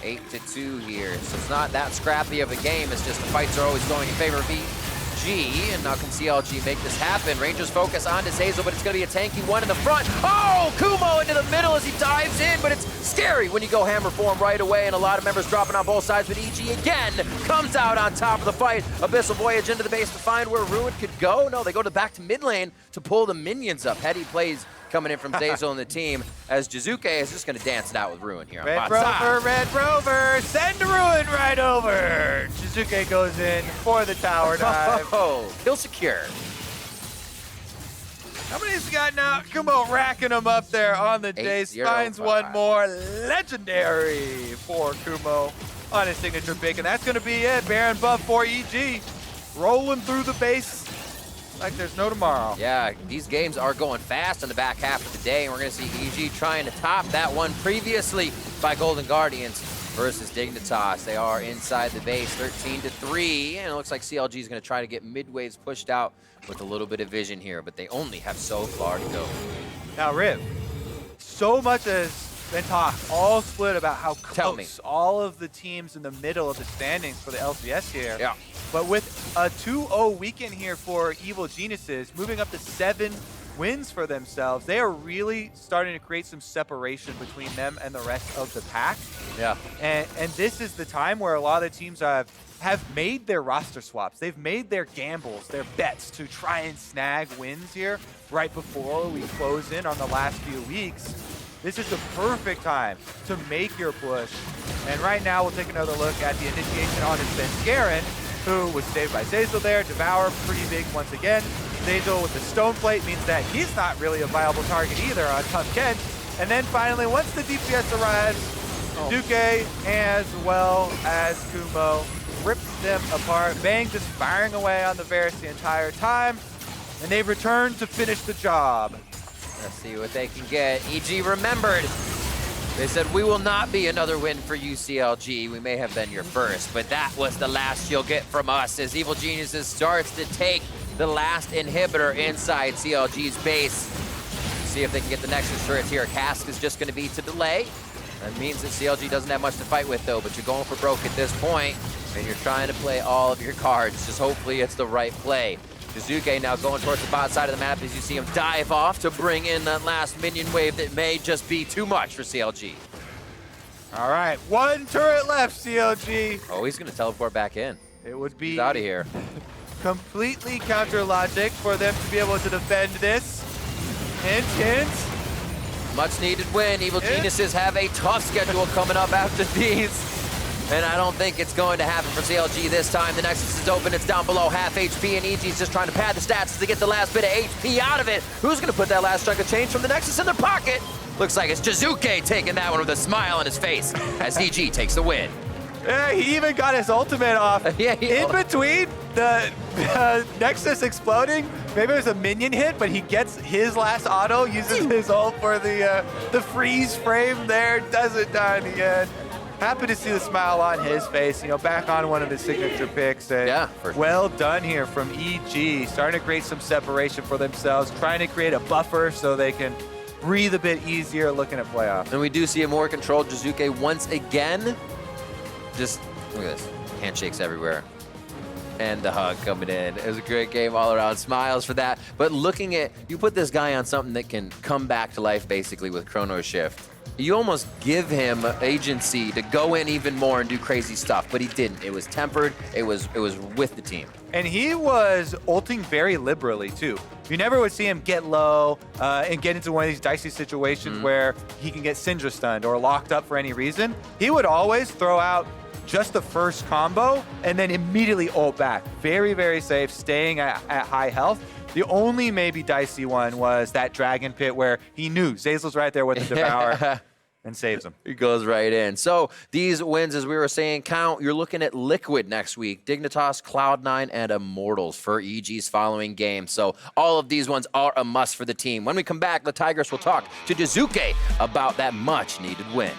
[SPEAKER 1] 8-2 here, so it's not that scrappy of a game. It's just the fights are always going in favor of EG, and now can CLG make this happen? Rangers focus on to Zeyzal, but it's going to be a tanky one in the front. Oh, Kumo into the middle as he dives in, but it's scary when you go hammer form right away, and a lot of members dropping on both sides, but EG again comes out on top of the fight. Abyssal Voyage into the base to find where Ruin could go. No, they go back to mid lane to pull the minions up. Heady plays coming in from Zeyzal and the team, as Jiizuke is just going to dance it out with Ruin here.
[SPEAKER 2] Red Rover, send Ruin right over. Jiizuke goes in for the tower dive.
[SPEAKER 1] Oh, kill secure.
[SPEAKER 2] How many has he got now? Kumo racking them up there on the Jayce. Finds one more. Legendary for Kumo on his signature pick, and that's going to be it. Baron buff for EG. Rolling through the base like there's no tomorrow.
[SPEAKER 1] Yeah, these games are going fast in the back half of the day, and we're going to see EG trying to top that one previously by Golden Guardians versus Dignitas. They are inside the base, 13-3, and it looks like CLG is going to try to get midways pushed out with a little bit of vision here, but they only have so far to go.
[SPEAKER 2] Now, Riv, so much has been talked, all split about how close all of the teams in the middle of the standings for the LCS here.
[SPEAKER 1] Yeah.
[SPEAKER 2] But with a 2-0 weekend here for Evil Geniuses, moving up to 7 wins for themselves, they are really starting to create some separation between them and the rest of the pack.
[SPEAKER 1] Yeah.
[SPEAKER 2] And this is the time where a lot of the teams have made their roster swaps. They've made their gambles, their bets to try and snag wins here right before we close in on the last few weeks. This is the perfect time to make your push. And right now, we'll take another look at the initiation on Svenskeren, who was saved by Zeyzal there. Devour, pretty big once again. Zeyzal with the stone plate means that he's not really a viable target either on Tahm Kench. And then finally, once the DPS arrives, Jiizuke as well as Kumo rips them apart. Bang just firing away on the Varus the entire time. And they've returned to finish the job.
[SPEAKER 1] Let's see what they can get. EG remembered. They said, we will not be another win for you, CLG. We may have been your first, but that was the last you'll get from us as Evil Geniuses starts to take the last inhibitor inside CLG's base. See if they can get the Nexus turrets here. Cask is just going to be to delay. That means that CLG doesn't have much to fight with, though, but you're going for broke at this point, and you're trying to play all of your cards. Just hopefully it's the right play. Jiizuke now going towards the bot side of the map as you see him dive off to bring in that last minion wave that may just be too much for CLG.
[SPEAKER 2] All right, one turret left, CLG.
[SPEAKER 1] Oh, he's going to teleport back in.
[SPEAKER 2] It would be
[SPEAKER 1] He's out of here.
[SPEAKER 2] Completely counter logic for them to be able to defend this. Hint, hint.
[SPEAKER 1] Much needed win. Evil Geniuses have a tough schedule coming up after these. And I don't think it's going to happen for CLG this time. The Nexus is open, it's down below half HP, and EG's just trying to pad the stats to get the last bit of HP out of it. Who's gonna put that last chunk of change from the Nexus in their pocket? Looks like it's Jiizuke taking that one with a smile on his face as EG takes the win.
[SPEAKER 2] Yeah, he even got his ultimate off.
[SPEAKER 1] Yeah,
[SPEAKER 2] in between the Nexus exploding, maybe it was a minion hit, but he gets his last auto, uses his ult for the freeze frame there, doesn't die in the end. Happy to see the smile on his face, you know, back on one of his signature picks. And
[SPEAKER 1] yeah,
[SPEAKER 2] well done here from EG, starting to create some separation for themselves, trying to create a buffer so they can breathe a bit easier looking at playoffs.
[SPEAKER 1] And we do see a more controlled Jiizuke once again. Just look at this, handshakes everywhere. And the hug coming in. It was a great game all around. Smiles for that. But looking at, you put this guy on something that can come back to life basically with Chrono Shift. You almost give him agency to go in even more and do crazy stuff, but he didn't. It was tempered. It was with the team.
[SPEAKER 2] And he was ulting very liberally too. You never would see him get low and get into one of these dicey situations where he can get Syndra stunned or locked up for any reason. He would always throw out just the first combo and then immediately ult back. Very, very safe, staying at high health. The only maybe dicey one was that Dragon Pit where he knew Zeyzal's right there with the Devour and saves him.
[SPEAKER 1] He goes right in. So these wins, as we were saying, count. You're looking at Liquid next week, Dignitas, Cloud9, and Immortals for EG's following game. So all of these ones are a must for the team. When we come back, the Tigers will talk to Jiizuke about that much-needed win.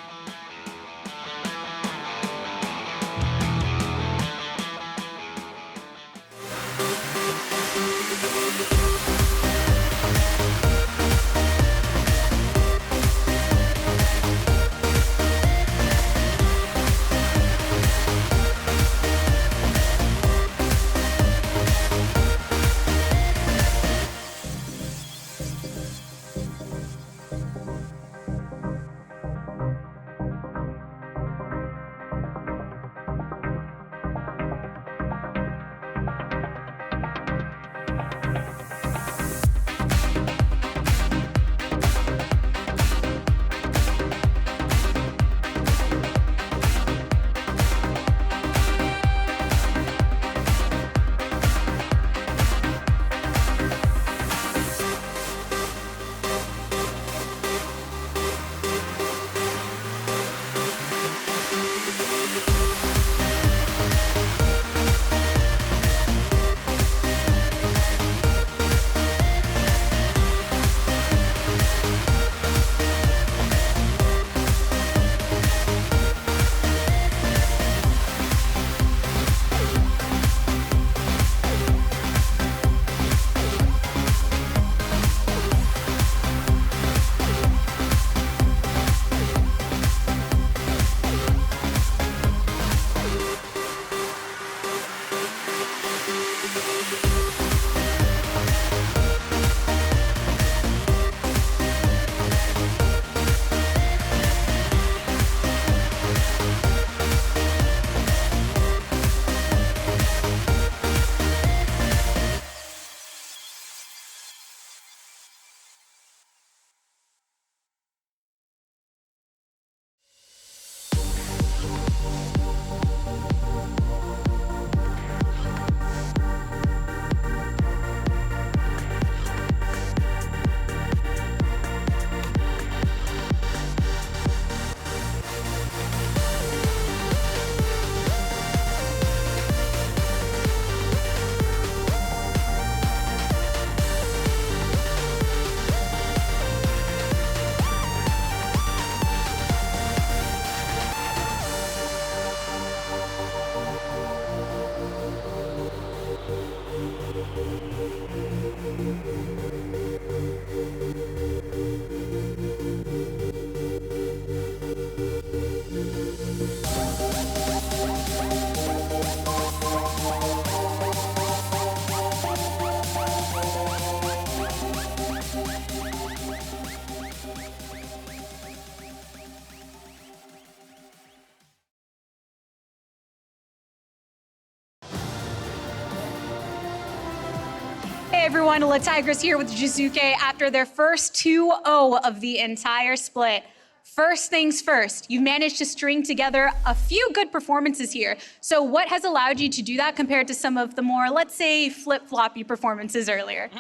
[SPEAKER 3] Hey everyone, LeTigris here with Jiizuke after their first 2-0 of the entire split. First things first, you've managed to string together a few good performances here. So what has allowed you to do that compared to some of the more, let's say, flip-floppy performances earlier?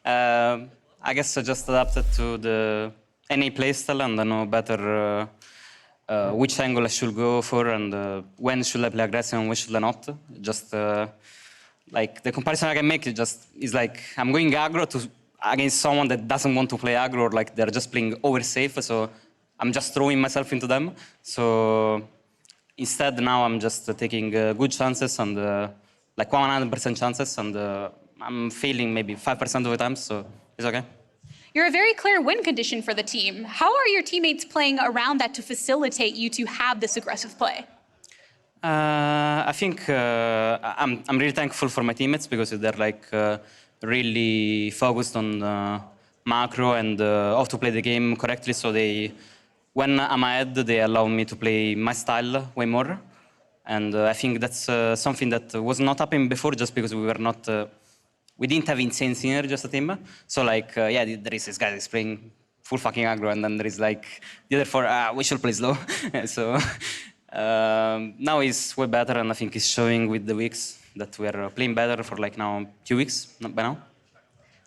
[SPEAKER 4] I guess I just adapted to the any playstyle and I know better which angle I should go for and when should I play aggressive and when should I not. Just like the comparison I can make is like I'm going aggro against someone that doesn't want to play aggro, or like they're just playing over safe. So I'm just throwing myself into them. So instead now I'm just taking good chances and like 100% chances, and I'm failing maybe 5% of the time. So it's okay.
[SPEAKER 3] You're a very clear win condition for the team. How are your teammates playing around that to facilitate you to have this aggressive play?
[SPEAKER 5] I think I'm really thankful for my teammates because they're like really focused on macro and how to play the game correctly. So when I'm ahead, they allow me to play my style way more. And I think that's something that was not happening before, just because we didn't have insane scenery, just a team. So like, yeah, there is this guy that's playing full fucking aggro, and then there is like the other four, we should play slow. So now he's way better, and I think he's showing with the weeks that we're playing better for like now 2 weeks by now.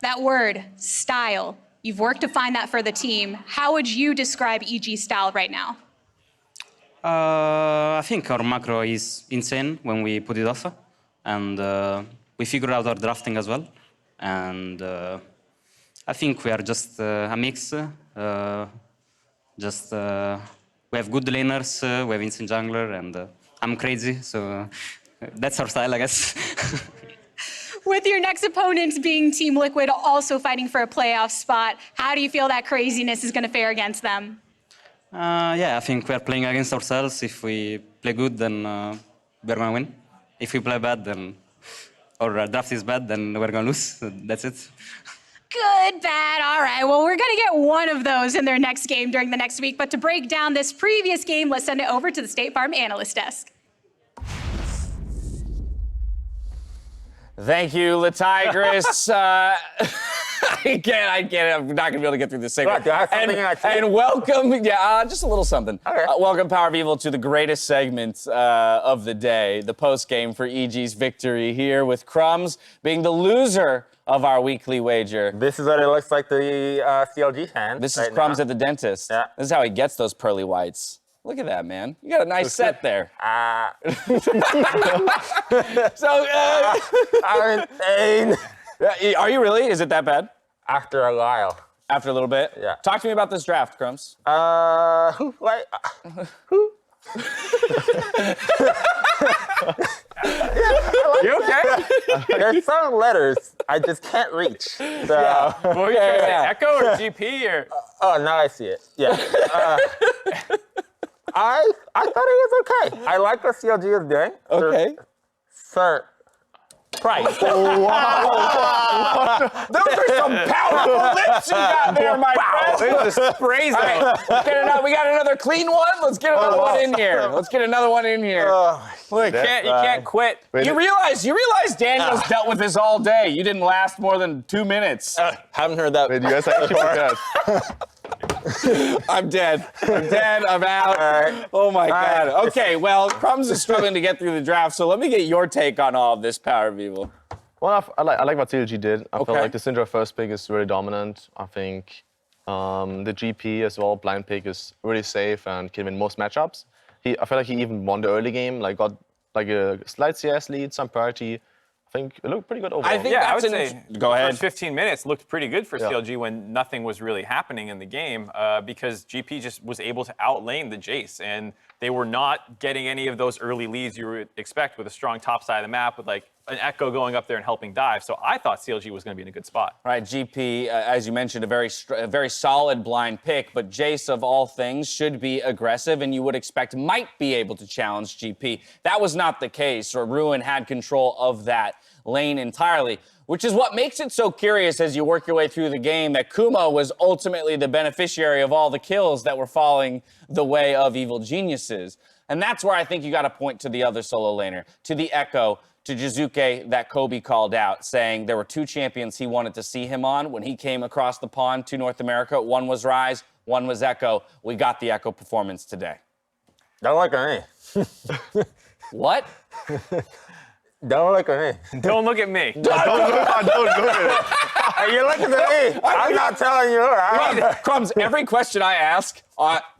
[SPEAKER 3] That word, style, you've worked to find that for the team. How would you describe EG's style right now?
[SPEAKER 5] I think our macro is insane when we put it off, and we figured out our drafting as well. And I think we are just a mix. We have good laners, we have insane jungler, and I'm crazy, so that's our style, I guess.
[SPEAKER 3] With your next opponent being Team Liquid, also fighting for a playoff spot, how do you feel that craziness is going to fare against them?
[SPEAKER 5] Yeah, I think we're playing against ourselves. If we play good, then we're going to win. If we play bad, then our draft is bad, then we're going to lose. That's it.
[SPEAKER 3] Good, bad, all right. Well, we're going to get one of those in their next game during the next week. But to break down this previous game, let's send it over to the State Farm analyst desk.
[SPEAKER 6] Thank you, Latigris. I get it. I'm not gonna be able to get through this segment. And welcome, just a little something. Okay. Welcome, Power of Evil, to the greatest segment of the day, the post game for EG's victory here, with Crumbs being the loser of our weekly wager.
[SPEAKER 7] This is what it looks like the CLG hand.
[SPEAKER 6] This is Crumbs at the dentist. Yeah. This is how he gets those pearly whites. Look at that, man. You got a nice set there. So,
[SPEAKER 7] I'm in pain.
[SPEAKER 6] Are you really? Is it that bad?
[SPEAKER 7] After a while.
[SPEAKER 6] After a little bit?
[SPEAKER 7] Yeah.
[SPEAKER 6] Talk to me about this draft, Crumbs.
[SPEAKER 7] Who?
[SPEAKER 6] You okay?
[SPEAKER 7] There's some letters I just can't reach. So.
[SPEAKER 6] Yeah.
[SPEAKER 8] What were you trying to say, Ekko or GP or?
[SPEAKER 7] Oh, now I see it. Yeah. I thought it was okay. I like what CLG is doing.
[SPEAKER 6] Okay.
[SPEAKER 7] Sir. Price.
[SPEAKER 6] Oh, wow. Those are some powerful lips you got there, my friend.
[SPEAKER 8] This is crazy.
[SPEAKER 6] Right, we got another clean one. Let's get another one in here. Let's get another one in here.
[SPEAKER 8] Look, you can't quit.
[SPEAKER 6] You realize Daniel's dealt with this all day. You didn't last more than 2 minutes.
[SPEAKER 7] Haven't heard that.
[SPEAKER 9] Wait, you guys actually podcast?
[SPEAKER 6] I'm dead. I'm out.
[SPEAKER 7] Right.
[SPEAKER 6] Oh my God. Okay, well, Crumbs is struggling to get through the draft, so let me get your take on all of this, Power of Evil.
[SPEAKER 9] Well, I like what CLG did. I
[SPEAKER 6] Okay.
[SPEAKER 9] feel like the Syndra first pick is really dominant. I think the GP as well, blind pick, is really safe and can win most matchups. I feel like he even won the early game, like got like a slight CS lead, some parity. I think it looked pretty good overall.
[SPEAKER 6] I think
[SPEAKER 8] Yeah, I
[SPEAKER 6] that's
[SPEAKER 8] would say
[SPEAKER 6] Go ahead.
[SPEAKER 8] the first 15 minutes looked pretty good for CLG when nothing was really happening in the game because GP just was able to outlane the Jayce, and they were not getting any of those early leads you would expect with a strong top side of the map with like an Ekko going up there and helping dive. So I thought CLG was going to be in a good spot.
[SPEAKER 6] Right, GP, as you mentioned, a very solid blind pick, but Jayce, of all things, should be aggressive, and you would expect might be able to challenge GP. That was not the case, or Ruin had control of that lane entirely, which is what makes it so curious as you work your way through the game that Kumo was ultimately the beneficiary of all the kills that were falling the way of evil geniuses. And that's where I think you got to point to the other solo laner, to the Ekko, to Jiizuke that Kobe called out, saying there were 2 champions he wanted to see him on when he came across the pond to North America. One was Ryze, one was Ekko. We got the Ekko performance today.
[SPEAKER 7] Don't look at me.
[SPEAKER 6] What?
[SPEAKER 7] Don't look at me.
[SPEAKER 8] Don't look at me.
[SPEAKER 9] don't look at it.
[SPEAKER 7] Hey, you're looking at me. I'm not telling you.
[SPEAKER 6] Crumbs, every question I ask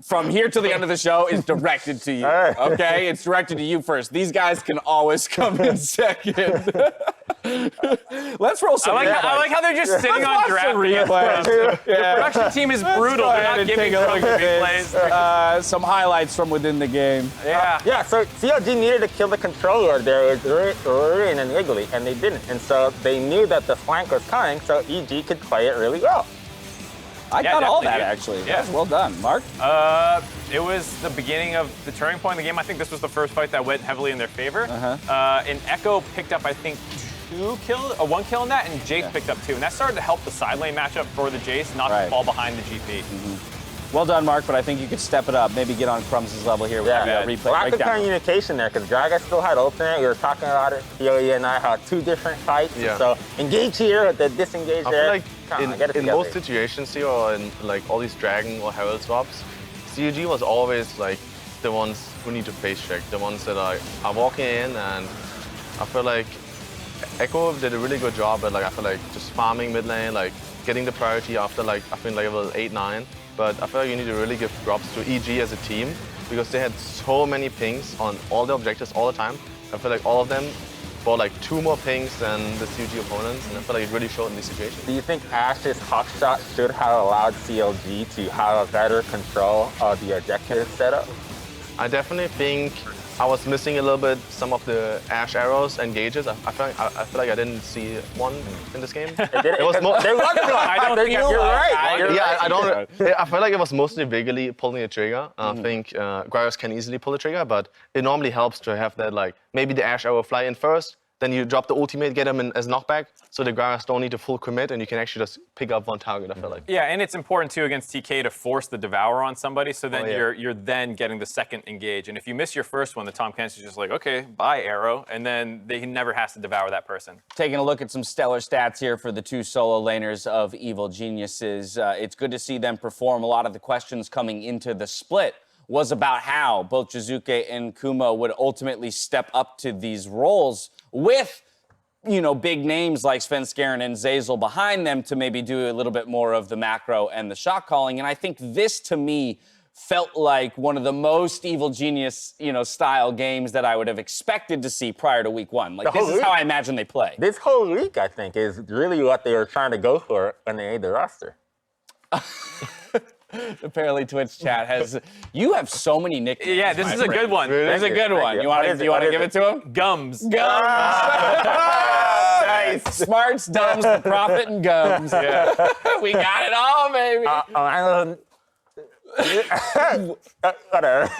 [SPEAKER 6] from here to the end of the show is directed to you,
[SPEAKER 7] All right.
[SPEAKER 6] okay? It's directed to you first. These guys can always come in second. Let's roll some
[SPEAKER 8] I like how they're just sitting on draft.
[SPEAKER 6] replays.
[SPEAKER 8] The production team is brutal. They're not giving trophy replays.
[SPEAKER 6] Some highlights from within the game.
[SPEAKER 8] Yeah.
[SPEAKER 7] Yeah, so CLG needed to kill the controller there with Ruin and Wiggily, and they didn't. And so they knew that the flank was coming, so EG could play it really well.
[SPEAKER 6] I got all that,
[SPEAKER 8] definitely.
[SPEAKER 6] actually.
[SPEAKER 8] Yeah.
[SPEAKER 6] That's well done. Mark?
[SPEAKER 8] It was the beginning of the turning point in the game. I think this was the first fight that went heavily in their favor. And Ekko picked up, I think, 1 kill in that, and Jayce picked up 2. And that started to help the side lane matchup for the Jayce not to fall behind the GP.
[SPEAKER 6] Well done, Mark, but I think you could step it up. Maybe get on Crumbs' level here with the replay.
[SPEAKER 7] Lack of communication there, because Gragas still had ultimate. We were talking about it. Yoya and I had 2 different fights.
[SPEAKER 9] Yeah.
[SPEAKER 7] So engage here, the disengage there.
[SPEAKER 9] I feel like in most situations here, or in like all these Dragon or Herald swaps, CLG was always like the ones who need to face check, the ones that are walking in, and I feel like Ekko did a really good job at like, I feel like just farming mid lane, like getting the priority after like, I think level 8, 9. But I feel like you need to really give props to EG as a team because they had so many pings on all the objectives all the time. I feel like all of them bought like 2 more pings than the CLG opponents, and I feel like it really showed in these situations.
[SPEAKER 7] Do you think Ashe's hotshot should have allowed CLG to have a better control of the objective setup?
[SPEAKER 9] I definitely think I was missing a little bit some of the Ashe arrows and gauges. I feel like I didn't see one in this game.
[SPEAKER 7] It was more. There was one.
[SPEAKER 8] I don't think
[SPEAKER 7] you're right.
[SPEAKER 9] I don't. I feel like it was mostly Wiggily pulling the trigger. I think Gragas can easily pull the trigger, but it normally helps to have that like maybe the Ashe arrow fly in first, then you drop the ultimate, get him in as knockback, so the Gragas don't need to full commit, and you can actually just pick up one target. I feel like.
[SPEAKER 8] Yeah, and it's important too against TK to force the Devour on somebody, so then you're then getting the second engage. And if you miss your first one, the Tahm Kench is just like, okay, bye arrow, and then he never has to devour that person.
[SPEAKER 6] Taking a look at some stellar stats here for the 2 solo laners of Evil Geniuses. It's good to see them perform. A lot of the questions coming into the split was about how both Jiizuke and Kumo would ultimately step up to these roles with, you know, big names like Svenskeren and Zeyzal behind them to maybe do a little bit more of the macro and the shot calling. And I think this, to me, felt like one of the most Evil Genius, you know, style games that I would have expected to see prior to week 1. Like, this is how I imagine they play.
[SPEAKER 7] This whole week, I think, is really what they were trying to go for when they made the roster.
[SPEAKER 6] Apparently, Twitch chat has. You have so many nicknames.
[SPEAKER 8] Yeah, this is a good one.
[SPEAKER 6] This is a good one. You want to give it to him?
[SPEAKER 8] Gums.
[SPEAKER 6] Nice. Smarts, dumbs, the prophet, and gums. Yeah. We got it all, baby.
[SPEAKER 7] Whatever.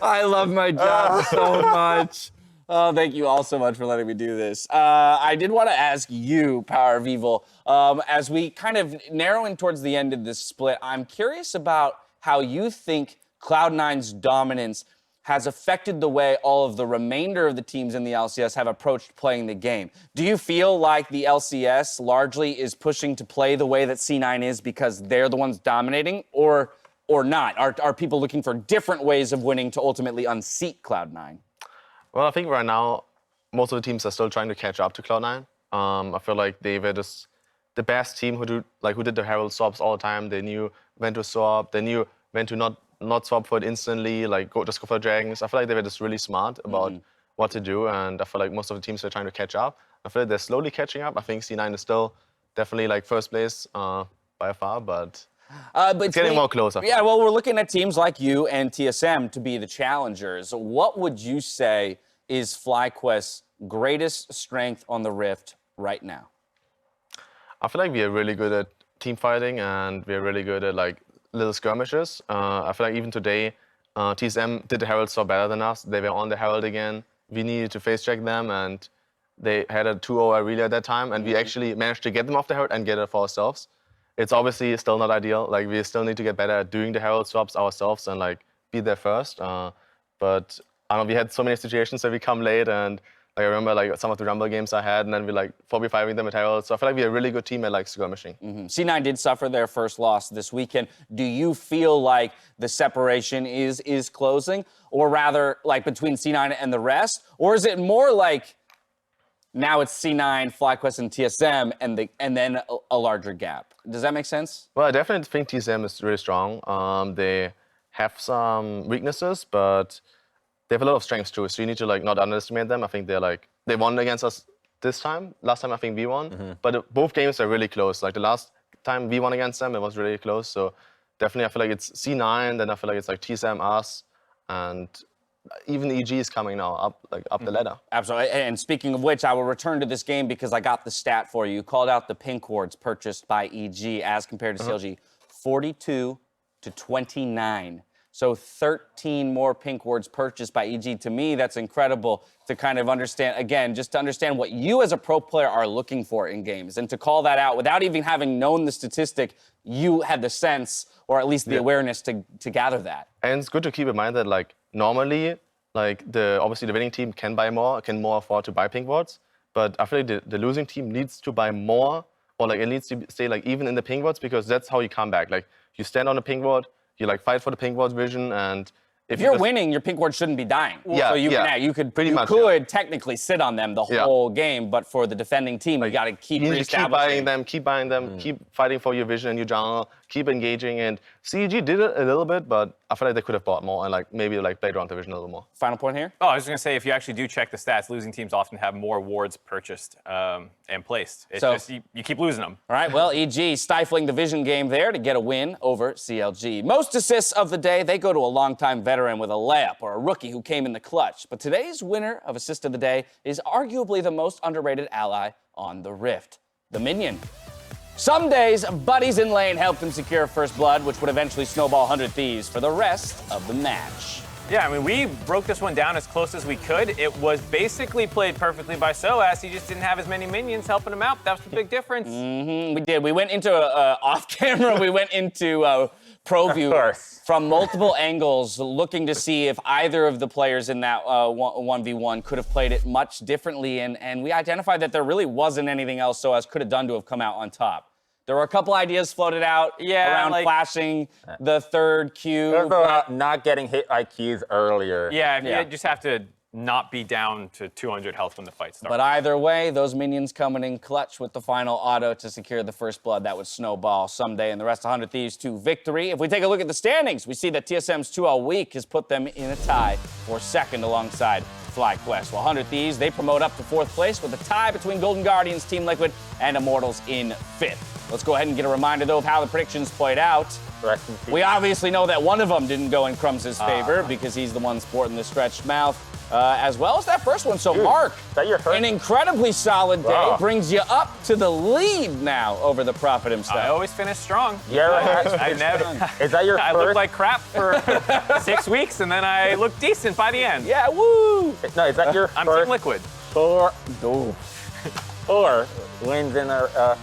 [SPEAKER 6] I love my job so much. Oh, thank you all so much for letting me do this. I did want to ask you, Power of Evil, as we kind of narrow in towards the end of this split, I'm curious about how you think Cloud9's dominance has affected the way all of the remainder of the teams in the LCS have approached playing the game. Do you feel like the LCS largely is pushing to play the way that C9 is because they're the ones dominating, or not? Are people looking for different ways of winning to ultimately unseat Cloud9?
[SPEAKER 9] Well, I think right now, most of the teams are still trying to catch up to Cloud9. I feel like they were just the best team who did the Herald swaps all the time. They knew when to swap. They knew when to not swap for it instantly, like just go for dragons. I feel like they were just really smart about what to do, and I feel like most of the teams are trying to catch up. I feel like they're slowly catching up. I think C9 is still definitely like first place by far, but it's getting more closer.
[SPEAKER 6] Yeah, well, we're looking at teams like you and TSM to be the challengers. What would you say is FlyQuest's greatest strength on the Rift right now?
[SPEAKER 9] I feel like we are really good at team fighting, and we are really good at like little skirmishes. I feel like even today, TSM did the Herald swap better than us. They were on the Herald again. We needed to face check them, and they had a 2-0 really at that time, and we actually managed to get them off the Herald and get it for ourselves. It's obviously still not ideal. Like, we still need to get better at doing the Herald swaps ourselves and like be there first. But I don't know, we had so many situations that we come late, and like, I remember like some of the Rumble games I had, and then we like 4v5ing them at Herald. So I feel like we're a really good team at like skirmishing.
[SPEAKER 6] C9 did suffer their first loss this weekend. Do you feel like the separation is closing, or rather like between C9 and the rest, or is it more like now it's C9, FlyQuest, and TSM, and then a larger gap? Does that make sense?
[SPEAKER 9] Well, I definitely think TSM is really strong. They have some weaknesses, but they have a lot of strengths too. So you need to like not underestimate them. I think they won against us this time. Last time I think we won, but both games are really close. Like the last time we won against them, it was really close. So definitely I feel like it's C9. Then I feel like it's like TSM, us, and even EG is coming now up the ladder.
[SPEAKER 6] Absolutely. And speaking of which, I will return to this game because I got the stat for you. You called out the pink wards purchased by EG as compared to CLG, 42 to 29. So 13 more pink wards purchased by EG. To me, that's incredible to kind of understand, again, just to understand what you as a pro player are looking for in games. And to call that out without even having known the statistic, you had the sense, or at least the awareness to gather that.
[SPEAKER 9] And it's good to keep in mind that like normally, like obviously the winning team can more afford to buy pink wards, but I feel like the losing team needs to buy more, or like it needs to stay like even in the pink wards, because that's how you come back. Like you stand on a pink ward, you like fight for the pink ward's vision, and
[SPEAKER 6] if you're winning, your pink ward shouldn't be dying.
[SPEAKER 9] Yeah,
[SPEAKER 6] so you could technically sit on them the whole game, but for the defending team, you got to keep reestablishing.
[SPEAKER 9] Keep buying them, keep fighting for your vision and your jungle, keep engaging. And CLG did it a little bit, but I feel like they could have bought more and like maybe like played around the vision a little more.
[SPEAKER 6] Final point here?
[SPEAKER 8] Oh, I was going to say, if you actually do check the stats, losing teams often have more wards purchased and placed. It's just you keep losing them.
[SPEAKER 6] All right, well, EG stifling the vision game there to get a win over CLG. Most assists of the day, they go to a longtime veteran with a layup or a rookie who came in the clutch. But today's winner of assist of the day is arguably the most underrated ally on the Rift, the Minion. Some days, buddies in lane helped him secure first blood, which would eventually snowball 100 Thieves for the rest of the match.
[SPEAKER 8] Yeah, I mean, we broke this one down as close as we could. It was basically played perfectly by SOAS. He just didn't have as many minions helping him out. That was the big difference.
[SPEAKER 6] We did. We went into off camera. We went into pro view from multiple angles, looking to see if either of the players in that 1v1 could have played it much differently. And we identified that there really wasn't anything else SOAS could have done to have come out on top. There were a couple ideas floated out around like, flashing the third Q.
[SPEAKER 7] There's about not getting hit by Qs earlier.
[SPEAKER 8] Yeah, you just have to not be down to 200 health when the fight starts.
[SPEAKER 6] But either way, those minions coming in clutch with the final auto to secure the first blood that would snowball someday and the rest of 100 Thieves to victory. If we take a look at the standings, we see that TSM's 2-0 week has put them in a tie for second alongside FlyQuest. While 100 Thieves, they promote up to fourth place with a tie between Golden Guardians, Team Liquid, and Immortals in fifth. Let's go ahead and get a reminder, though, of how the predictions played out. We obviously know that one of them didn't go in Crumbs' favor because he's the one sporting the stretched mouth, as well as that first one. So, Mark, an incredibly solid day, brings you up to the lead now over the Prophet himself.
[SPEAKER 8] I always finish strong.
[SPEAKER 7] Yeah,
[SPEAKER 8] I never.
[SPEAKER 7] Is that your
[SPEAKER 8] I looked like crap for 6 weeks, and then I looked decent by the end.
[SPEAKER 6] Yeah, woo!
[SPEAKER 7] No, is that your
[SPEAKER 8] I'm
[SPEAKER 7] first
[SPEAKER 8] Team Liquid.
[SPEAKER 7] four wins in a...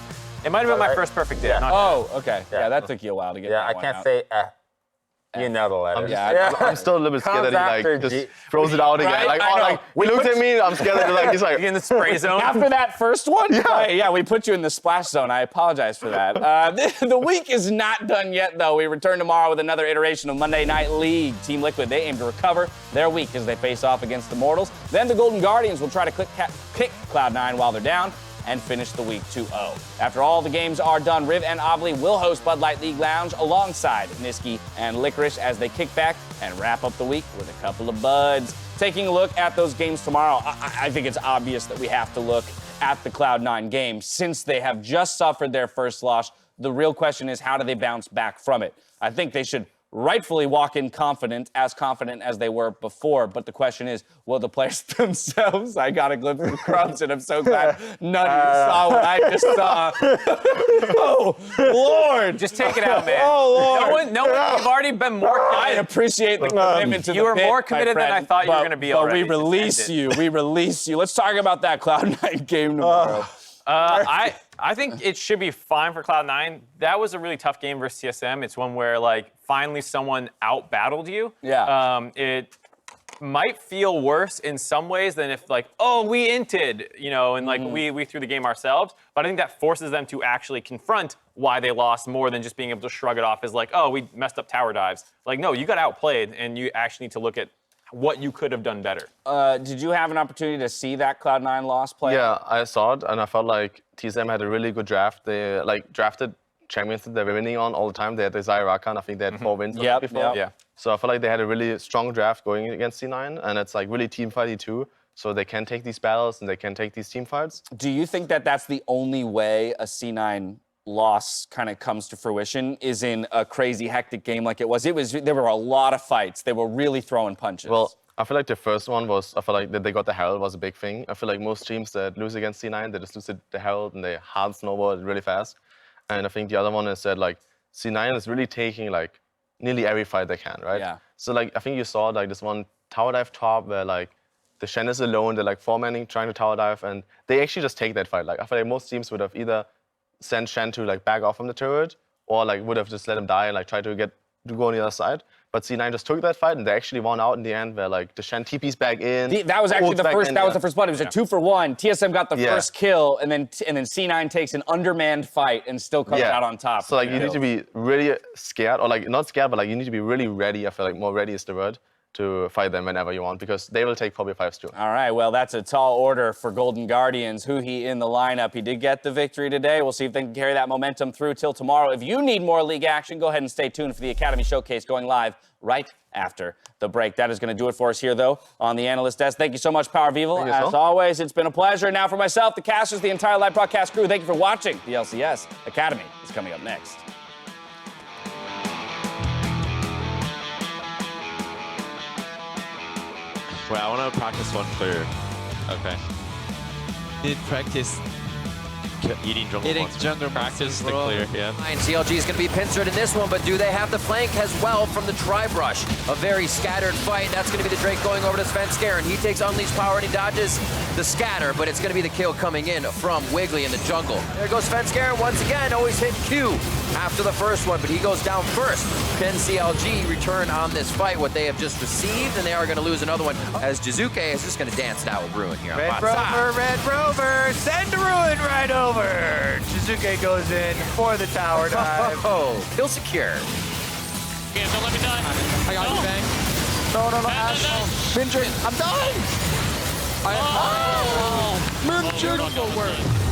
[SPEAKER 8] It might have been my first perfect day.
[SPEAKER 6] Oh, okay. Yeah, that took you a while to get that
[SPEAKER 7] I
[SPEAKER 6] one
[SPEAKER 7] can't
[SPEAKER 6] out.
[SPEAKER 7] say you know the letters.
[SPEAKER 9] I'm still a little bit scared that he like just throws it out again.
[SPEAKER 6] Right?
[SPEAKER 9] Like, he looks at me, I'm scared that he's like
[SPEAKER 8] in the spray zone.
[SPEAKER 6] After that first one? Yeah, we put you in the splash zone. I apologize for that. The week is not done yet, though. We return tomorrow with another iteration of Monday Night League. Team Liquid, they aim to recover their week as they face off against the Mortals. Then the Golden Guardians will try to kick Cloud9 while they're down and finish the week 2-0. After all the games are done, Riv and Obvly will host Bud Light League Lounge alongside Niski and Licorice as they kick back and wrap up the week with a couple of buds. Taking a look at those games tomorrow, I think it's obvious that we have to look at the Cloud9 game. Since they have just suffered their first loss, the real question is, how do they bounce back from it? I think they should rightfully walk in confident as they were before. But the question is, will the players themselves? I got a glimpse of Crumbs, and I'm so glad none of you saw what I just saw. Oh, Lord.
[SPEAKER 8] Just take it out, man.
[SPEAKER 6] Oh, Lord.
[SPEAKER 8] No one, you've already been more
[SPEAKER 6] I
[SPEAKER 8] committed.
[SPEAKER 6] appreciate the commitment to the
[SPEAKER 8] You were
[SPEAKER 6] pit,
[SPEAKER 8] more
[SPEAKER 6] my
[SPEAKER 8] committed than
[SPEAKER 6] friend,
[SPEAKER 8] I thought you were going to be already.
[SPEAKER 6] But we release you. We release you. Let's talk about that Cloud9 game tomorrow.
[SPEAKER 8] I think it should be fine for Cloud9. That was a really tough game versus TSM. It's one where, like, finally someone out-battled you.
[SPEAKER 6] Yeah.
[SPEAKER 8] It might feel worse in some ways than if, like, oh, we inted, you know, and, like, we threw the game ourselves. But I think that forces them to actually confront why they lost more than just being able to shrug it off as, like, oh, we messed up tower dives. Like, no, you got outplayed, and you actually need to look at what you could have done better.
[SPEAKER 6] Did you have an opportunity to see that Cloud9 loss play?
[SPEAKER 9] Yeah, I saw it, and I felt like TSM had a really good draft. They like drafted champions that they were winning on all the time. They had Desire Rakan. I think they had 4 wins before.
[SPEAKER 8] Yeah.
[SPEAKER 9] So I felt like they had a really strong draft going against C9, and it's like really team fighty too. So they can take these battles and they can take these team fights.
[SPEAKER 6] Do you think that that's the only way a C9 loss kind of comes to fruition, is in a crazy hectic game like it was? There were a lot of fights. They were really throwing punches.
[SPEAKER 9] Well, I feel like the first one was, I feel like that they got the Herald was a big thing. I feel like most teams that lose against C9, they just lose the Herald and they hard snowball it really fast. And I think the other one is that like C9 is really taking like nearly every fight they can, right?
[SPEAKER 6] Yeah.
[SPEAKER 9] So like I think you saw like this one tower dive top where like the Shen is alone, they're like 4-manning trying to tower dive, and they actually just take that fight. Like I feel like most teams would have either sent Shen to like back off from the turret, or like would have just let him die and like try to go on the other side. But C9 just took that fight and they actually won out in the end, where like the Shen TP's back in.
[SPEAKER 6] That was actually the first. That was the first blood. It was a 2-for-1. TSM got the
[SPEAKER 9] Yeah.
[SPEAKER 6] first kill, and then C9 takes an undermanned fight and still comes out on top.
[SPEAKER 9] So like you need to be really scared, or like not scared, but like you need to be really ready. I feel like more ready is the word, to fight them whenever you want, because they will take probably 5s too.
[SPEAKER 6] All right, well, that's a tall order for Golden Guardians. Huhi in the lineup. He did get the victory today. We'll see if they can carry that momentum through till tomorrow. If you need more league action, go ahead and stay tuned for the Academy Showcase going live right after the break. That is going to do it for us here, though, on the analyst desk. Thank you so much, Power Vival. As always, it's been a pleasure. Now for myself, the casters, the entire live broadcast crew, thank you for watching. The LCS Academy is coming up next.
[SPEAKER 10] Wait, I want to practice one clear. Okay.
[SPEAKER 11] Did practice
[SPEAKER 10] Eating jungle
[SPEAKER 11] practice
[SPEAKER 10] the clear, yeah.
[SPEAKER 1] And CLG is going to be pincered in this one, but do they have the flank as well from the Tri-Brush? A very scattered fight. That's going to be the Drake going over to Svenskeren. He takes Unleashed Power and he dodges the scatter, but it's going to be the kill coming in from Wiggily in the jungle. There goes Svenskeren once again, always hit Q after the first one, but he goes down first. Can CLG return on this fight what they have just received, and they are going to lose another one, as Jiizuke is just going to dance it out with Ruin here.
[SPEAKER 2] Red Rover, send Ruin right over. Jiizuke goes in for the tower dive.
[SPEAKER 1] Oh, kill secure.
[SPEAKER 11] Okay, don't let me die.
[SPEAKER 12] I got you, Bang. No, Ashe. Minjin, I'm dying. Minjin.
[SPEAKER 11] Go work.